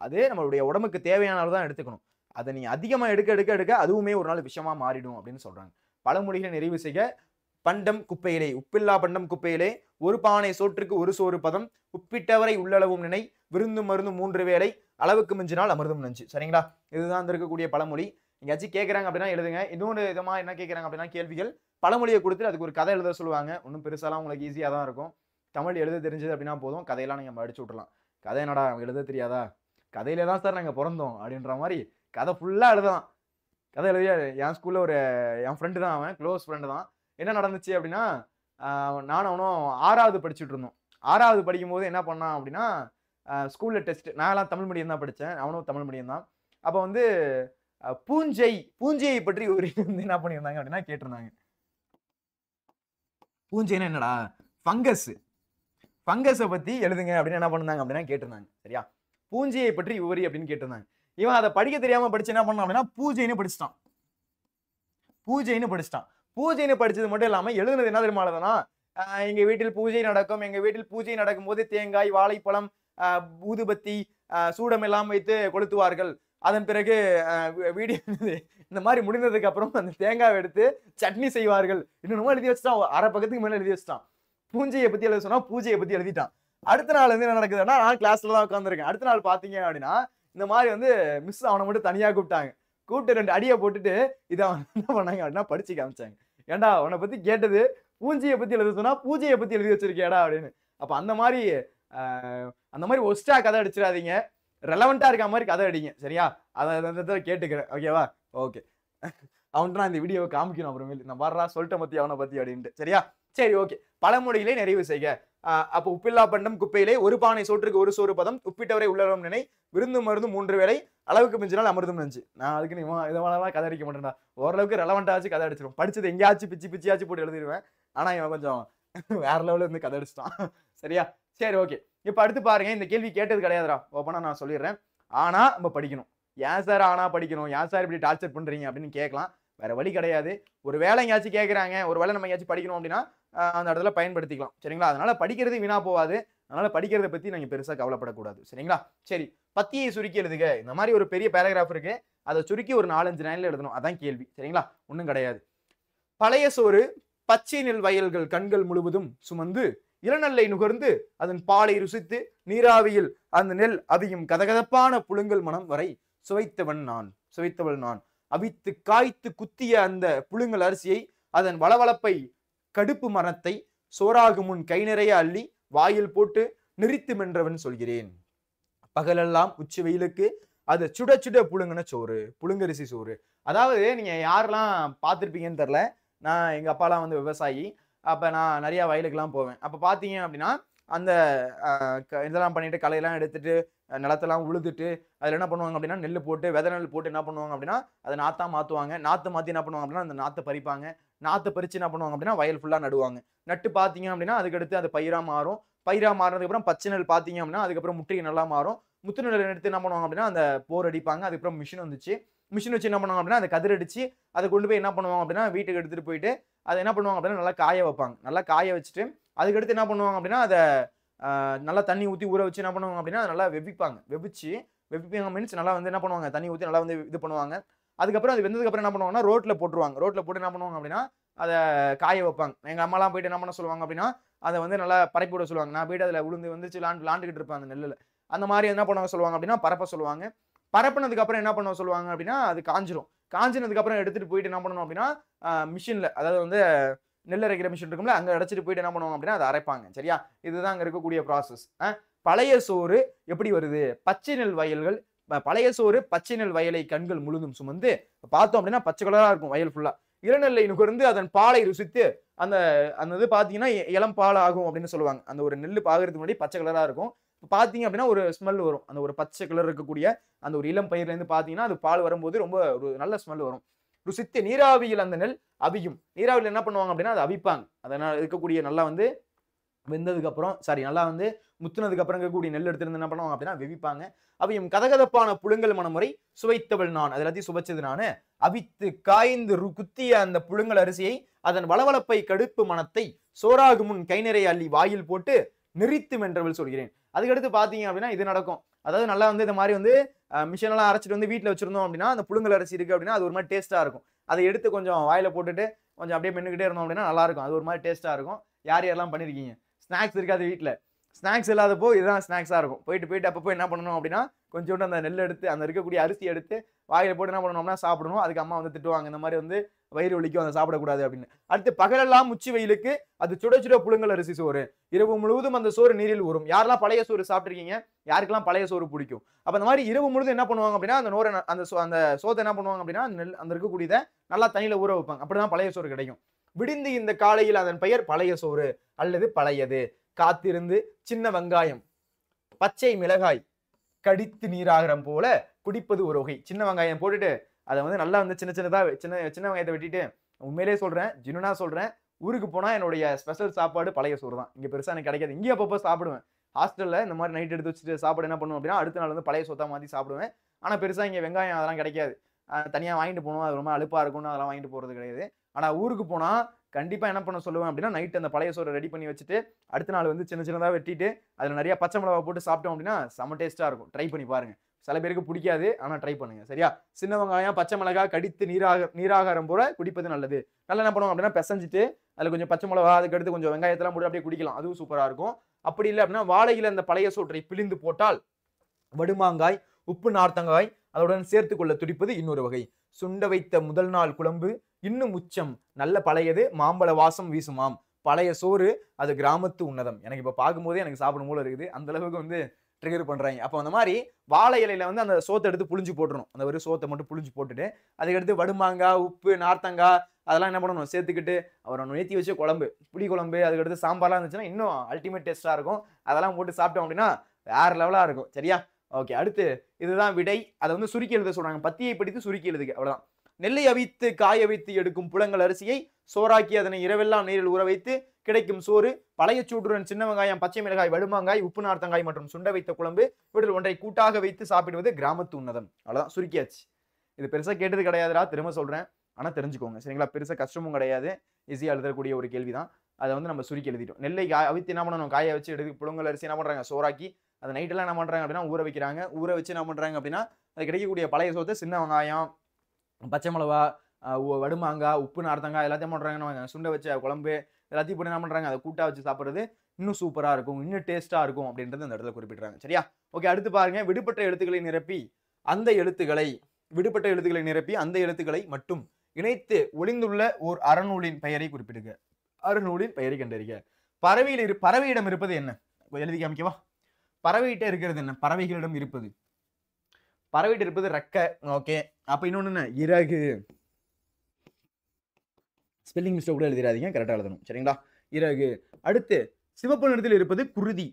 அதே நம்மளுடைய உடம்புக்கு தேவையான அளவு தான் எடுத்துக்கணும். அதை நீ அதிகமா எடுக்க அதுவுமே ஒரு நாள் விஷமா மாறிடும் அப்படின்னு சொல்றாங்க. பழமொழிகளை நிறைவு செய்ய, பண்டம் குப்பையிலே, உப்பில்லா பண்டம் குப்பையிலே, ஒரு பானை சோற்றுக்கு ஒரு சோறு பதம், உப்பிட்டவரை உள்ளளவும் நினை, விருந்தும் மருந்தும் 3 வேளை, அளவுக்கு மிஞ்சினால் அமிர்தம் நஞ்சு. சரிங்களா? இதுதான் இருக்கக்கூடிய பழமொழி. எங்கேயாச்சும் கேட்கறாங்க அப்படின்னா எழுதுங்க. இன்னொரு விதமா என்ன கேட்கறாங்க அப்படின்னா கேள்விகள் பழமொழியை கொடுத்து அதுக்கு ஒரு கதை எழுத சொல்லுவாங்க. ஒன்றும் பெருசாலாம் உங்களுக்கு ஈஸியா தான் இருக்கும். தமிழ் எழுத தெரிஞ்சது அப்படின்னா போதும், கதையெல்லாம் நீங்க அடிச்சு விட்டுலாம். கதை என்னடா எழுத தெரியாதா? கதையில தான் சார் நாங்க பிறந்தோம் அப்படின்ற மாதிரி கதை ஃபுல்லா எழுதலாம். கதை எழுதியா என் ஸ்கூல்ல என் ஃப்ரெண்டு தான், அவன் க்ளோஸ் ஃப்ரெண்டு தான். என்ன நடந்துச்சு அப்படின்னா நானும் அவனும் 6வது படிச்சுட்டு இருந்தோம். 6வது படிக்கும் போது என்ன பண்ணான் அப்படின்னா ஸ்கூல்ல டெஸ்ட். நான்லாம் தமிழ் மீடியம் தான் படித்தேன், அவனும் தமிழ் மீடியம் தான். அப்போ வந்து பூஞ்சையை பற்றி ஒரு வந்து என்ன பண்ணியிருந்தாங்க அப்படின்னா கேட்டிருந்தாங்க. பூஞ்சைன்னா என்னடா? ஃபங்கஸ். ஃபங்கஸை பத்தி எழுதுங்க அப்படின்னு என்ன பண்ணாங்க அப்படின்னா கேட்டிருந்தாங்க. சரியா? பூஞ்சையை பற்றி விவரி அப்படின்னு கேட்டிருந்தாங்க. இவன் அதை படிக்க தெரியாம படிச்சு என்ன பண்ணான் அப்படின்னா பூஜைன்னு படிச்சுட்டான். பூஜைன்னு படிச்சது மட்டும் இல்லாம எழுதுனது என்ன தெரியுமா எழுதுனா, எங்க வீட்டில் பூஜை நடக்கும், எங்க வீட்டில் பூஜை நடக்கும் போது தேங்காய், வாழைப்பழம், ஊதுபத்தி, சூடம் எல்லாம் வைத்து கொளுத்துவார்கள். அதன் பிறகு வீடியோ இந்த மாதிரி முடிந்ததுக்கு அப்புறம் அந்த தேங்காய் எடுத்து சட்னி செய்வார்கள். இன்னொன்னு எழுதி வச்சுட்டான். 1/2 பக்கத்துக்கு மேல எழுதி வச்சுட்டான். பூஞ்சையை பத்தி எழுத சொன்னா பூஜையை பத்தி எழுதிட்டான். அடுத்த நாள் வந்து என்ன நடக்குதுன்னா நான் கிளாஸ்ல தான் உட்காந்துருக்கேன். அடுத்த நாள் பாத்தீங்க அப்படின்னா இந்த மாதிரி வந்து மிஸ் அவனை மட்டும் தனியா கூப்பிட்டாங்க. கூப்பிட்டு 2 அடியை போட்டுட்டு இதை அவன் என்ன பண்ணாங்க அப்படின்னா படிச்சு காமிச்சாங்க. ஏன்டா உன்னை பத்தி கேட்டது பூஞ்சையை பத்தி எழுத சொன்னா பூஜையை பத்தி எழுதி வச்சிருக்கியாடா அப்படின்னு. அப்ப அந்த மாதிரி ஒஸ்டா கதை அடிச்சிடாதீங்க. ரெலவெண்டா இருக்க மாதிரி கதை அடிங்க சரியா? அதை கேட்டுக்கிறேன் ஓகேவா? ஓகே. அவன்ட்டு நான் இந்த வீடியோவை காமிக்கணும் அப்புறமேல். நான் வர்றா சொல்லிட்டேன் பத்தி அவனை பத்தி அப்படின்ட்டு சரியா? சரி ஓகே. பழமொழிகளை நிறைவு செய்க. அப்போ உப்பில்லா பண்டம் குப்பையிலே ஒரு பானை சோற்றுக்கு ஒரு சோறு பதம் உப்பிட்டவரை உள்ளவரும் நினை விருந்து மருந்து 3 வேளை அளவுக்கு மிஞ்சினால் அமிர்தம் நினைச்சு. நான் அதுக்கு இதெல்லாம் கதை அடிக்க மாட்டேன்டா. ஓரளவுக்கு ரெலவெண்டாச்சு கதை அடிச்சிடும். படிச்சது எங்கேயாச்சும் பிச்சியாச்சும் போட்டு எழுதிடுவேன். ஆனா இவன் கொஞ்சம் வேற லெவலில் இருந்து கதை அடிச்சிட்டான் சரியா? சரி ஓகே. இப்போ அடுத்து பாருங்க, இந்த கேள்வி கேட்டது கிடையாதுடா ஓப்பனா நான் சொல்லிடுறேன். ஆனா நம்ம படிக்கணும். ஏன் சார் ஆனா படிக்கணும், ஏன் சார் இப்படி டார்ச்சர் பண்றீங்க அப்படின்னு கேட்கலாம். வேற வழி கிடையாது. ஒரு வேலை எங்கேயாச்சும் கேட்குறாங்க, ஒரு வேலை நம்ம எங்கேயாச்சும் படிக்கணும் அப்படின்னா அந்த இடத்துல பயன்படுத்திக்கலாம் சரிங்களா? அதனால படிக்கிறது வீணா போகாது. அதனால படிக்கிறத பத்தி நீங்க பெருசா கவலைப்படக்கூடாது சரிங்களா? சரி, பத்தியை சுருக்கி எழுதுக. இந்த மாதிரி ஒரு பெரிய பேராகிராஃப் இருக்கு, அதை சுருக்கி ஒரு 4-5 லைன்ல எழுதணும். அதான் கேள்வி சரிங்களா? ஒன்றும் கிடையாது. பழைய சோறு பச்சை நெல் வயல்கள் கண்கள் முழுவதும் சுமந்து இளநெல்லை நுகர்ந்து அதன் பாலை ருசித்து நீராவியில் அந்த நெல் அவியும் கதகதப்பான புழுங்கல் மனம் வரை சுவைத்தவள் நான் அவித்து காய்த்து குத்திய அந்த புழுங்கல் அரிசியை அதன் வளவளப்பை கடுப்பு மரத்தை சோறாகு முன் கை நிறைய அள்ளி வாயில் போட்டு நிறுத்து மென்றவன் சொல்கிறேன். பகலெல்லாம் உச்சி வெயிலுக்கு அது சுட சுட புழுங்கின சோறு, புழுங்கரிசி சோறு. அதாவது நீங்க யாரெல்லாம் பார்த்துருப்பீங்கன்னு தெரில. நான் எங்க அப்பாலாம் வந்து விவசாயி. அப்ப நான் நிறைய வயலுக்கெல்லாம் போவேன். அப்ப பாத்தீங்க அப்படின்னா அந்த இதெல்லாம் பண்ணிட்டு களையெல்லாம் எடுத்துட்டு நிலத்தெல்லாம் உழுதுட்டு அதுல என்ன பண்ணுவாங்க அப்படின்னா நெல் போட்டு விதை நெல் போட்டு என்ன பண்ணுவாங்க அப்படின்னா அதை நாத்தா மாத்துவாங்க. நாத்து மாத்தி என்ன பண்ணுவாங்க அப்படின்னா அந்த நாத்தை பறிப்பாங்க. நாத்தை பறிச்சு என்ன பண்ணுவாங்க அப்படின்னா வயல் ஃபுல்லா நடுவாங்க. நட்டு பாத்தீங்க அப்படின்னா அதுக்கடுத்து அது பயிரா மாறும். பயிரா மாறினதுக்கு அப்புறம் பச்சை நெல் பாத்தீங்க அப்படின்னா அதுக்கப்புறம் முற்றிகை நல்லா மாறும். முத்து நெல் எடுத்து என்ன பண்ணுவாங்க அப்படின்னா அந்த போர் அடிப்பாங்க. அதுக்கப்புறம் மிஷின் வந்துச்சு. மிஷின் வச்சு என்ன பண்ணுவாங்க அப்படின்னா அதை கதிர் அடிச்சு அதை கொண்டு போய் என்ன பண்ணுவாங்க அப்படின்னா வீட்டுக்கு எடுத்துட்டு போயிட்டு அதை என்ன பண்ணுவாங்க அப்படின்னா நல்லா காய வைப்பாங்க. நல்லா காய வச்சுட்டு அதுக்கடுத்து என்ன பண்ணுவாங்க அப்படின்னா அதை நல்லா தண்ணி ஊற்றி ஊற வச்சு என்ன பண்ணுவாங்க அப்படின்னா நல்லா வெவிப்பாங்க. வெவிப்பாங்க மீன்ஸ் நல்லா வந்து என்ன பண்ணுவாங்க தண்ணி ஊற்றி நல்லா வந்து இது பண்ணுவாங்க. அதுக்கப்புறம் அது வெந்ததுக்கப்புறம் என்ன பண்ணுவாங்கன்னா ரோட்டில் போட்டுருவாங்க. ரோட்டில் போட்டு என்ன பண்ணுவாங்க அப்படின்னா அதை காய வைப்பாங்க. எங்கள் அம்மாலாம் போயிட்டு என்ன பண்ண சொல்லுவாங்க அப்படின்னா அதை வந்து நல்லா பரப்பி விட சொல்லுவாங்க. நான் போயிட்டு அதில் உளுந்து வந்துச்சு விளாண்டுக்கிட்டு இருப்பேன் அந்த நெல்லில். அந்த மாதிரி என்ன பண்ணுவாங்க சொல்லுவாங்க அப்படின்னா பரப்ப சொல்லுவாங்க. பரப்புனதுக்கு அப்புறம் என்ன பண்ண சொல்லுவாங்க அப்படின்னா அது காஞ்சிரும். காஞ்சினதுக்கு அப்புறம் எடுத்துட்டு போயிட்டு என்ன பண்ணணும் அப்படின்னா மிஷின்ல, அதாவது வந்து நெல் அரைக்கிற மிஷின் இருக்கும்ல, அங்க அடைச்சிட்டு போயிட்டு என்ன பண்ணுவாங்க அப்படின்னா அதை அரைப்பாங்க சரியா? இதுதான் அங்க இருக்கக்கூடிய ப்ராசஸ். பழைய சோறு எப்படி வருது? பச்சை நெல் வயல்கள், பழைய சோறு பச்சை நெல் வயலை கண்கள் முழுதும் சுமந்து பார்த்தோம் அப்படின்னா பச்சை கலரா இருக்கும் வயல் ஃபுல்லா. இளநெல்லை நுகர்ந்து அதன் பாலை ருசித்து அந்த அந்த இது பாத்தீங்கன்னா இளம் பால் ஆகும் அப்படின்னு சொல்லுவாங்க. அந்த ஒரு நெல் பாக்குறதுக்கு முன்னாடி பச்சை கலரா இருக்கும். பாத்தீங்க அப்படின்னா ஒரு ஸ்மெல் வரும். அந்த ஒரு பச்சை கலர் இருக்கக்கூடிய அந்த ஒரு இளம் பயிர்ல இருந்து பாத்தீங்கன்னா அது பால் வரும்போது ரொம்ப ஒரு நல்ல ஸ்மெல் வரும். ருசித்து நீராவியில் அந்த நெல் அவியும். நீராவியில் என்ன பண்ணுவாங்க அப்படின்னா அதை அவிப்பாங்க. அதனால இருக்கக்கூடிய நல்லா வந்து வெந்ததுக்கு அப்புறம் நல்லா வந்து முத்துனதுக்கு அப்புறம் இருக்கக்கூடிய நெல் எடுத்துருந்து என்ன பண்ணுவாங்க அப்படின்னா வெவிப்பாங்க. அவையும் கதகதப்பான புழுங்கல் மனமுறை சுவைத்தவள் நான், அது எல்லாத்தையும் சுவைச்சது நானு. அவித்து காய்ந்து குத்திய அந்த புழுங்கல் அரிசியை அதன் வளவளப்பை கடுப்பு மனத்தை சோறாகு முன் கை நிறைய அள்ளி வாயில் போட்டு நிறித்து மென்றவள் சொல்கிறேன். அதுக்கடுத்து பாத்தீங்க அப்படின்னா இது நடக்கும். அதாவது நல்லா வந்து இந்த மாதிரி வந்து மிஷின் எல்லாம் அரைச்சிட்டு வந்து வீட்டில் வச்சிருந்தோம் அப்படின்னா அந்த புழுங்கல் அரிசி இருக்கு அப்படின்னா அது ஒரு மாதிரி டேஸ்டா இருக்கும். அதை எடுத்து கொஞ்சம் வாயில போட்டுட்டு கொஞ்சம் அப்படியே மென்னுக்கிட்டே இருந்தோம் அப்படின்னா நல்லா இருக்கும். அது ஒரு மாதிரி டேஸ்டா இருக்கும். யாரெல்லாம் பண்ணிருக்கீங்க? ஸ்நாக்ஸ் இருக்காது வீட்டில், ஸ்நாக்ஸ் இல்லாதப்போ இதுதான் ஸ்நாக்ஸா இருக்கும். போயிட்டு அப்பப்போ என்ன பண்ணணும் அப்படின்னா கொஞ்சோண்டு அந்த நெல் எடுத்து அந்த இருக்கக்கூடிய அரிசி எடுத்து வாயில போட்டு என்ன பண்ணணும்னா சாப்பிடணும். அதுக்கு அம்மா வந்து திட்டுவாங்க, இந்த மாதிரி வந்து வயிறு வலிக்கும் அதை சாப்பிடக்கூடாது அப்படின்னு. அடுத்து பகலெல்லாம் உச்சி வெயிலுக்கு அது சுட சுட புழுங்கல் அரிசி சோறு, இரவு முழுவதும் அந்த சோறு நீரில் ஊறும். யாரெல்லாம் பழைய சோறு சாப்பிட்டுருக்கீங்க? யாருக்கெல்லாம் பழைய சோறு பிடிக்கும்? அப்ப அந்த மாதிரி இரவு முழுதும் என்ன பண்ணுவாங்க அப்படின்னா அந்த நோரை அந்த சோத்தை என்ன பண்ணுவாங்க அப்படின்னா அந்த இருக்கக்கூடியதை நல்லா தண்ணியில ஊற வைப்பாங்க. அப்படிதான் பழைய சோறு கிடைக்கும். விடிந்து இந்த காலையில் அதன் பெயர் பழைய சோறு அல்லது பழையது. காத்திருந்து சின்ன வெங்காயம் பச்சை மிளகாய் கடித்து நீராகரம் போல குடிப்பது ஒரு வகை. சின்ன வெங்காயம் போட்டுட்டு அதை வந்து நல்லா வந்து சின்ன வெங்காயத்தை வெட்டிட்டு, உண்மையிலேயே சொல்றேன், ஜினுனா சொல்றேன், ஊருக்கு போனா என்னுடைய ஸ்பெஷல் சாப்பாடு பழைய சோறு தான். இங்க பெருசா எனக்கு கிடைக்காது. இங்கேயும் அப்பப்போ சாப்பிடுவேன். ஹாஸ்டல்ல இந்த மாதிரி நைட் எடுத்து வச்சுட்டு சாப்பாடு என்ன பண்ணுவோம் அப்படின்னா அடுத்த நாள் வந்து பழைய சோத்தா மாத்தி சாப்பிடுவேன். ஆனா பெருசா இங்க வெங்காயம் அதெல்லாம் கிடைக்காது. தனியா வாங்கிட்டு போகணும், அது ரொம்ப அலுப்பா இருக்கும்னு அதெல்லாம் வாங்கிட்டு போறது கிடையாது. ஆனா ஊருக்கு போனா கண்டிப்பா என்ன பண்ண சொல்லுவேன் அப்படின்னா நைட் அந்த பழைய சோறை ரெடி பண்ணி வச்சுட்டு அடுத்த நாள் வந்து சின்னதா வெட்டிட்டு அதுல நிறைய பச்சை மிளகா போட்டு சாப்பிட்டோம் அப்படின்னா செம டேஸ்டா இருக்கும். ட்ரை பண்ணி பாருங்க. சில பேருக்கு பிடிக்காது, ஆனா ட்ரை பண்ணுங்க சரியா? சின்ன வெங்காயம் பச்சை மிளகாய் கடித்து நீராகாரம் போல குடிப்பது நல்லது. நல்லா என்ன பண்ணுவோம் அப்படின்னா பிசைஞ்சிட்டு அதுல கொஞ்சம் பச்சை மிளகா அதுக்கடுத்து கொஞ்சம் வெங்காயத்தெல்லாம் போட்டு அப்படியே குடிக்கலாம். அதுவும் சூப்பரா இருக்கும். அப்படி இல்லை அப்படின்னா வாழையில அந்த பழைய சோற்றை பிழிந்து போட்டால் வடுமாங்காய் உப்பு நார்த்தங்காய் அதனுடன் சேர்த்து கொள்ள துடிப்பது இன்னொரு வகை. சுண்ட வைத்த முதல் நாள் குழம்பு இன்னும் உச்சம் நல்ல பழையது மாம்பழ வாசம் வீசுமாம். பழைய சோறு அது கிராமத்து உன்னதம். எனக்கு இப்ப பார்க்கும்போதே எனக்கு சாப்பிடும் போல இருக்குது. அந்த அளவுக்கு வந்து ட்ரிகர் பண்றாங்க. அப்போ அந்த மாதிரி வாழை இலையில வந்து அந்த சோத்தை எடுத்து புழிஞ்சு போட்டுறணும். அந்த ஒரு சோத்தை மட்டும் புழிஞ்சு போட்டுட்டு அதுக்கடுத்து வடுமாங்காய், உப்பு, நார்த்தங்காய் அதெல்லாம் என்ன பண்ணணும் சேர்த்துக்கிட்டு அப்புறம் நேத்தி வச்ச குழம்பு, புளி குழம்பு, அதுக்கடுத்து சாம்பார்லாம் இருந்துச்சுன்னா இன்னும் அல்டிமேட் டேஸ்டா இருக்கும். அதெல்லாம் போட்டு சாப்பிட்டோம் அப்படின்னா வேற லெவலா இருக்கும். சரியா? ஓகே, அடுத்து இதுதான் விடை. அதை வந்து சுருக்கி எழுத சொல்றாங்க. பத்தியை படித்து சுருக்கி எழுதுக, அவ்வளவுதான். நெல்லை அவித்து காய வைத்து எடுக்கும் புலங்கள் அரிசியை சோறாக்கி அதனை இரவெல்லாம் நீரில் ஊற வைத்து கிடைக்கும் சோறு, பழைய சூட்டுடன் சின்ன வெங்காயம், பச்சை மிளகாய், வடுமாங்காய், உப்பு நார்த்தங்காய் மற்றும் சுண்ட வைத்த குழம்பு இவற்றில் ஒன்றை கூட்டாக வைத்து சாப்பிடுவது கிராமத்து உன்னதம். அவ்வளவுதான், சுருக்கியாச்சு. இது பெருசா கேட்டது கிடையாதுடா, திரும்ப சொல்றேன். ஆனா தெரிஞ்சுக்கோங்க சரிங்களா? பெருசா கஷ்டமும் கிடையாது, ஈஸியா எழுதக்கூடிய ஒரு கேள்விதான். அதை வந்து நம்ம சுருக்கி எழுதிட்டோம். நெல்லை அவித்து என்ன பண்ணணும், காய வச்சு எடுத்து புலங்கள் அரிசி என்ன பண்றாங்க, சோறாக்கி அதை நைட்டெல்லாம் என்ன பண்றாங்க அப்படின்னா ஊற வைக்கிறாங்க. ஊற வச்சு என்ன பண்றாங்க அப்படின்னா அது கிடைக்கக்கூடிய பழைய சோத்தை சின்ன வெங்காயம், பச்சை மிளகா, வடுமாங்காய், உப்பு நார்த்தங்காய் எல்லாத்தையும் பண்றாங்க. சுண்ட வச்ச குழம்பு எல்லாத்தையும் போட்டு என்ன பண்றாங்க, அதை கூட்டா வச்சு சாப்பிடுறது இன்னும் சூப்பரா இருக்கும், இன்னும் டேஸ்டா இருக்கும் அப்படின்றது அந்த இடத்துல குறிப்பிடுறாங்க. சரியா? ஓகே, அடுத்து பாருங்க. விடுபட்ட எழுத்துக்களை நிரப்பி அந்த எழுத்துக்களை மட்டும் இணைத்து ஒளிந்துள்ள ஓர் அறநூலின் பெயரை குறிப்பிடுக. அறநூலின் பெயரை கண்டறிக. பறவையிடம் இருப்பது என்ன? எழுதி காமிக்கவா? பறவைகிட்ட இருக்கிறது என்ன? பறவைகளிடம் இருப்பது ரெக்க. ஓகே, அப்ப இன்னொன்னு என்ன? இறகு. ஸ்பெல்லிங் மிஸ்டேக் கூட எழுதிடாதீங்க, கரெக்டா எழுதணும். சரிங்களா? இறகு. அடுத்து சிவப்பு நிறத்தில் இருப்பது குருதி.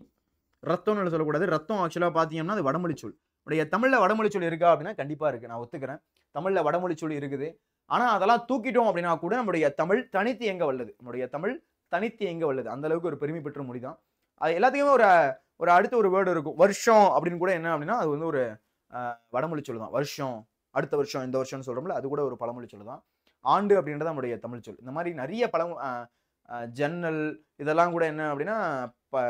ரத்தம்னு சொல்லக்கூடாது. ரத்தம் ஆக்சுவலா பாத்தீங்கன்னா அது வடமொழி சொல். உடைய தமிழ்ல வடமொழி சொல் இருக்கா அப்படின்னா கண்டிப்பா இருக்கு, நான் ஒத்துக்கிறேன். தமிழ்ல வடமொழி சொல் இருக்குது. ஆனா அதெல்லாம் தூக்கிட்டோம் அப்படின்னா கூட நம்முடைய தமிழ் தனித்து இயங்க வல்லது. அந்த அளவுக்கு ஒரு பெருமை பெற்ற மொழி தான். அது எல்லாத்துக்குமே ஒரு அடுத்த ஒரு வேர்டு இருக்கும். வருஷம் அப்படின்னு கூட என்ன அப்படின்னா அது வந்து ஒரு வடமொழி சொல் தான். வருஷம், அடுத்த வருஷம், இந்த வருஷம்னு சொல்றோம்ல, அது கூட ஒரு பழமொழி சொல் தான். ஆண்டு அப்படின்றது நம்முடைய தமிழ் சொல். இந்த மாதிரி நிறைய ஜன்னல் இதெல்லாம் கூட என்ன அப்படின்னா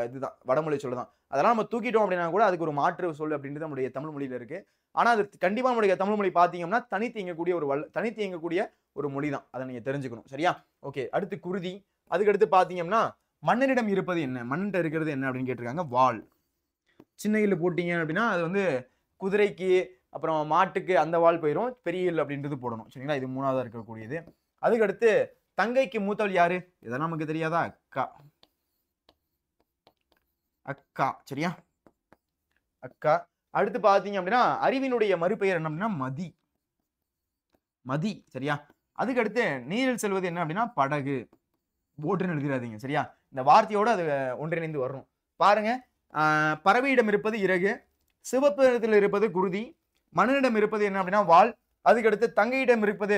இதுதான் வடமொழி சொல் தான். அதெல்லாம் நம்ம தூக்கிட்டோம் அப்படின்னா கூட அதுக்கு ஒரு மாற்று சொல் அப்படின்றது நம்முடைய தமிழ் மொழியில இருக்கு. ஆனா அது கண்டிப்பா நம்முடைய தமிழ் மொழி பாத்தீங்கன்னா தனித்து இயங்கக்கூடிய ஒரு மொழி தான். அதை நீங்க தெரிஞ்சுக்கணும். சரியா? ஓகே, அடுத்து குருதி. அதுக்கு அடுத்து பாத்தீங்கன்னா மன்னனிடம் இருப்பது என்ன? மன்னன்ட்ட இருக்கிறது என்ன அப்படின்னு கேட்டிருக்காங்க. வாள். சின்ன இல்லு போட்டீங்க அப்படின்னா அது வந்து குதிரைக்கு அப்புறம் மாட்டுக்கு அந்த வாள் போயிடும். பெரிய இல்லு அப்படின்றது போடணும். சரிங்களா? இது மூணாவதா இருக்கக்கூடியது. அதுக்கு அடுத்து தங்கைக்கு மூத்தவள் யாரு? இதெல்லாம் நமக்கு தெரியாதா? அக்கா. சரியா? அக்கா. அடுத்து பாத்தீங்க அப்படின்னா அறிவினுடைய மறுபெயர் என்ன அப்படின்னா மதி. சரியா? அதுக்கு அடுத்து நீரில் செல்வது என்ன அப்படின்னா படகு. போட்டுன்னு எழுதிடாதீங்க. சரியா? இந்த வார்த்தையோட அது ஒன்றிணைந்து வரணும். பாருங்க. பறவையிடம் இருப்பது இறகு, சிவப்பு நிறத்தில் இருப்பது குருதி, மன்னனிடம் இருப்பது என்ன அப்படின்னா வாள். அதுக்கு அடுத்து தங்கையிடம் இருப்பது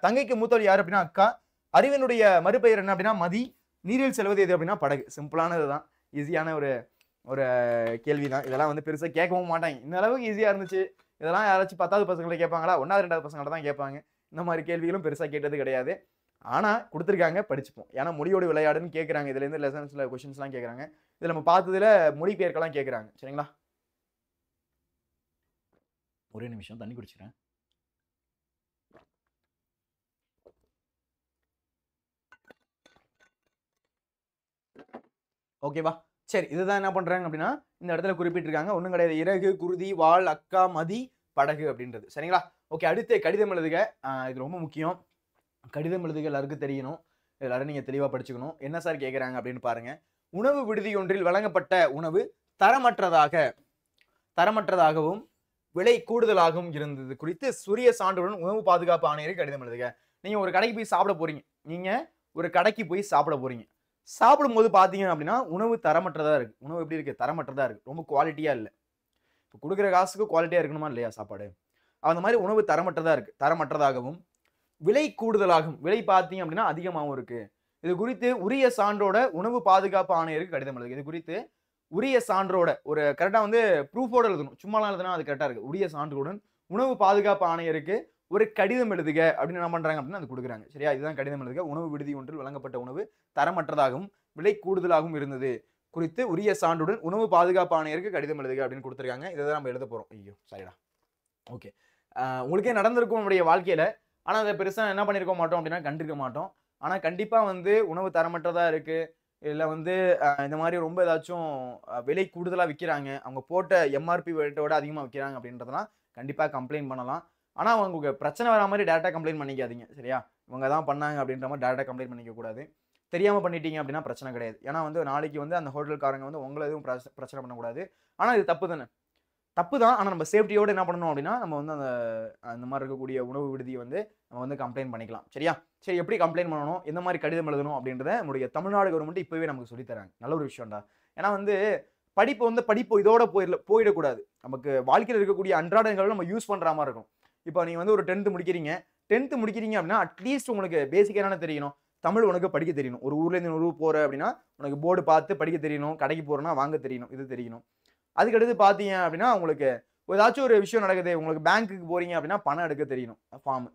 தங்கைக்கு மூத்தவள் யாரு அப்படின்னா அக்கா, அறிவினுடைய மறுபெயர் என்ன அப்படின்னா மதி, நீரில் செல்வது எது அப்படின்னா படகு. சிம்பிளானதுதான், ஈஸியான ஒரு கேள்விதான். இதெல்லாம் வந்து பெருசா கேட்கவும் மாட்டாங்க. இந்த அளவுக்கு ஈஸியா இருந்துச்சு. இதெல்லாம் யாராச்சும் 10வது பசங்களை கேட்பாங்களா? 1வது 2வது பசங்களை தான் கேட்பாங்க. இந்த மாதிரி கேள்விகளும் பெருசா கேட்டது கிடையாது. ஆனா கொடுத்துருக்காங்க, படிச்சுப்போம். ஏன்னா மொழியோடு விளையாடுன்னு கேட்கறாங்க. இதுல இருந்து லெசன்ஸ்ல கொஸ்டின்ஸ் எல்லாம் கேட்கறாங்க. இதுல நம்ம பார்த்ததுல மொழிபெயர்க்கலாம் கேட்கறாங்க. சரிங்களா? ஒரே நிமிஷம் தண்ணி குடிச்சுக்கிறேன். ஓகேவா? சரி, இதுதான் என்ன பண்றாங்க அப்படின்னா இந்த இடத்துல குறிப்பிட்டிருக்காங்க. ஒண்ணும் கிடையாது. இறகு, குருதி, வாள், அக்கா, மதி, படகு அப்படின்றது. சரிங்களா? ஓகே, அடுத்து கடிதம் எழுதுக. இது ரொம்ப முக்கியம். கடிதம் எழுதுக எல்லாருக்கும் தெரியணும். எல்லாரும் நீங்க தெளிவா படிச்சுக்கணும். என்ன சார் கேட்கறாங்க அப்படின்னு பாருங்க. உணவு விடுதி ஒன்றில் வழங்கப்பட்ட உணவு தரமற்றதாகவும் விலை கூடுதலாகவும் இருந்தது குறித்து சுரிய சான்றுடன் உணவு பாதுகாப்பு ஆணையருக்கு கடிதம் எழுதுக. நீங்க ஒரு கடைக்கு போய் சாப்பிட போறீங்க. சாப்பிடும்போது பாத்தீங்க அப்படின்னா உணவு தரமற்றதா இருக்கு. உணவு எப்படி இருக்கு? தரமற்றதா இருக்கு. ரொம்ப குவாலிட்டியா இல்லை. இப்போ கொடுக்குற காசுக்கு குவாலிட்டியா இருக்கணுமா இல்லையா சாப்பாடு? அந்த மாதிரி உணவு தரமற்றதாகவும் விலை கூடுதலாகும். விலை பார்த்தீங்க அப்படின்னா அதிகமாகவும் இருக்கு. இது குறித்து உரிய சான்றோட உணவு பாதுகாப்பு ஆணையருக்கு கடிதம் எழுதுங்க. இது குறித்து உரிய சான்றோட ஒரு கரெக்டா வந்து ப்ரூஃபோட எழுதணும். சும்மாலாம் எழுதுனா அது கரெக்டா இருக்கு. உரிய சான்றுடன் உணவு பாதுகாப்பு ஆணையருக்கு ஒரு கடிதம் எழுதுக அப்படின்னு என்ன பண்றாங்க அப்படின்னா அது கொடுக்குறாங்க. சரியா? இதுதான் கடிதம் எழுதுக. உணவு விடுதி ஒன்றில் வழங்கப்பட்ட உணவு தரமற்றதாகவும் விலை கூடுதலாகவும் இருந்தது குறித்து உரிய சான்றுடன் உணவு பாதுகாப்பு ஆணையருக்கு கடிதம் எழுதுக அப்படின்னு கொடுத்துருக்காங்க. இதை தான் நம்ம எழுத போறோம். ஐயோ சரிடா. ஓகே, உங்களுக்கே நடந்திருக்கும் நம்முடைய வாழ்க்கையில. ஆனா அதை பெருசா என்ன பண்ணிருக்க மாட்டோம் அப்படின்னா கண்டிருக்க மாட்டோம். ஆனா கண்டிப்பா வந்து உணவு தரமற்றதா இருக்கு, இல்ல வந்து இந்த மாதிரி ரொம்ப ஏதாச்சும் விலை கூடுதலா விற்கிறாங்க, அவங்க போட்ட எம்ஆர்பி ரேட்டோட அதிகமா விற்கிறாங்க அப்படின்றதெல்லாம் கண்டிப்பா கம்ப்ளைண்ட் பண்ணலாம். ஆனா உங்களுக்கு பிரச்சனை வர மாதிரி டேரக்டா கம்ப்ளைண்ட் பண்ணிக்காதீங்க. சரியா? இவங்க தான் பண்ணாங்க அப்படின்ற மாதிரி டேரக்டா கம்ப்ளைண்ட் பண்ணிக்க கூடாது. தெரியாம பண்ணிட்டீங்க அப்படின்னா பிரச்சனை கிடையாது. ஏன்னா வந்து நாளைக்கு வந்து அந்த ஹோட்டல்காரங்க வந்து உங்கள எதுவும் பிரச்சனை பண்ணக்கூடாது. ஆனா இது தப்பு தானே. தப்பு தான். ஆனா நம்ம சேஃப்டியோட என்ன பண்ணணும் அப்படின்னா, நம்ம வந்து அந்த மாரி இருக்கக்கூடிய உணவு விடுதிய வந்து நம்ம வந்து கம்ப்ளைண்ட் பண்ணிக்கலாம். சரியா? சரி எப்படி கம்ப்ளைண்ட் பண்ணணும்? எந்த மாரி கடிதம் எழுதணும்? அப்படின்றத நம்முடைய தமிழ்நாடு கவர்மெண்ட் இப்பவே நமக்கு சொல்லி தராங்க. நல்ல ஒரு விஷயம்டா. ஏன்னா வந்து படிப்பு இதோட போயிடக்கூடாது. நமக்கு வாழ்க்கையில இருக்கக்கூடிய அன்றாடங்கள் நம்ம யூஸ் பண்ற மாரி இருக்கும். இப்போ நீங்க வந்து ஒரு 10th முடிக்கிறீங்க. 10th முடிக்கிறீங்க அப்படின்னா, அட்லீஸ்ட் உங்களுக்கு பேசிக்கா என்னென்ன தெரியணும்? தமிழ் உனக்கு படிக்க தெரியணும். ஒரு ஊர்ல இருந்து இன்னொரு ஊர் போற அப்படின்னா, உனக்கு போர்டு பார்த்து படிக்க தெரியணும். கடைக்கு போறோம்னா வாங்க தெரியணும். இது தெரியணும். அதுக்கடுத்து பார்த்தீங்க அப்படின்னா, உங்களுக்கு ஏதாச்சும் ஒரு விஷயம் நடக்குது. உங்களுக்கு பேங்க்குக்கு போறீங்க அப்படின்னா, பணம் எடுக்க தெரியணும். ஃபார்ம்.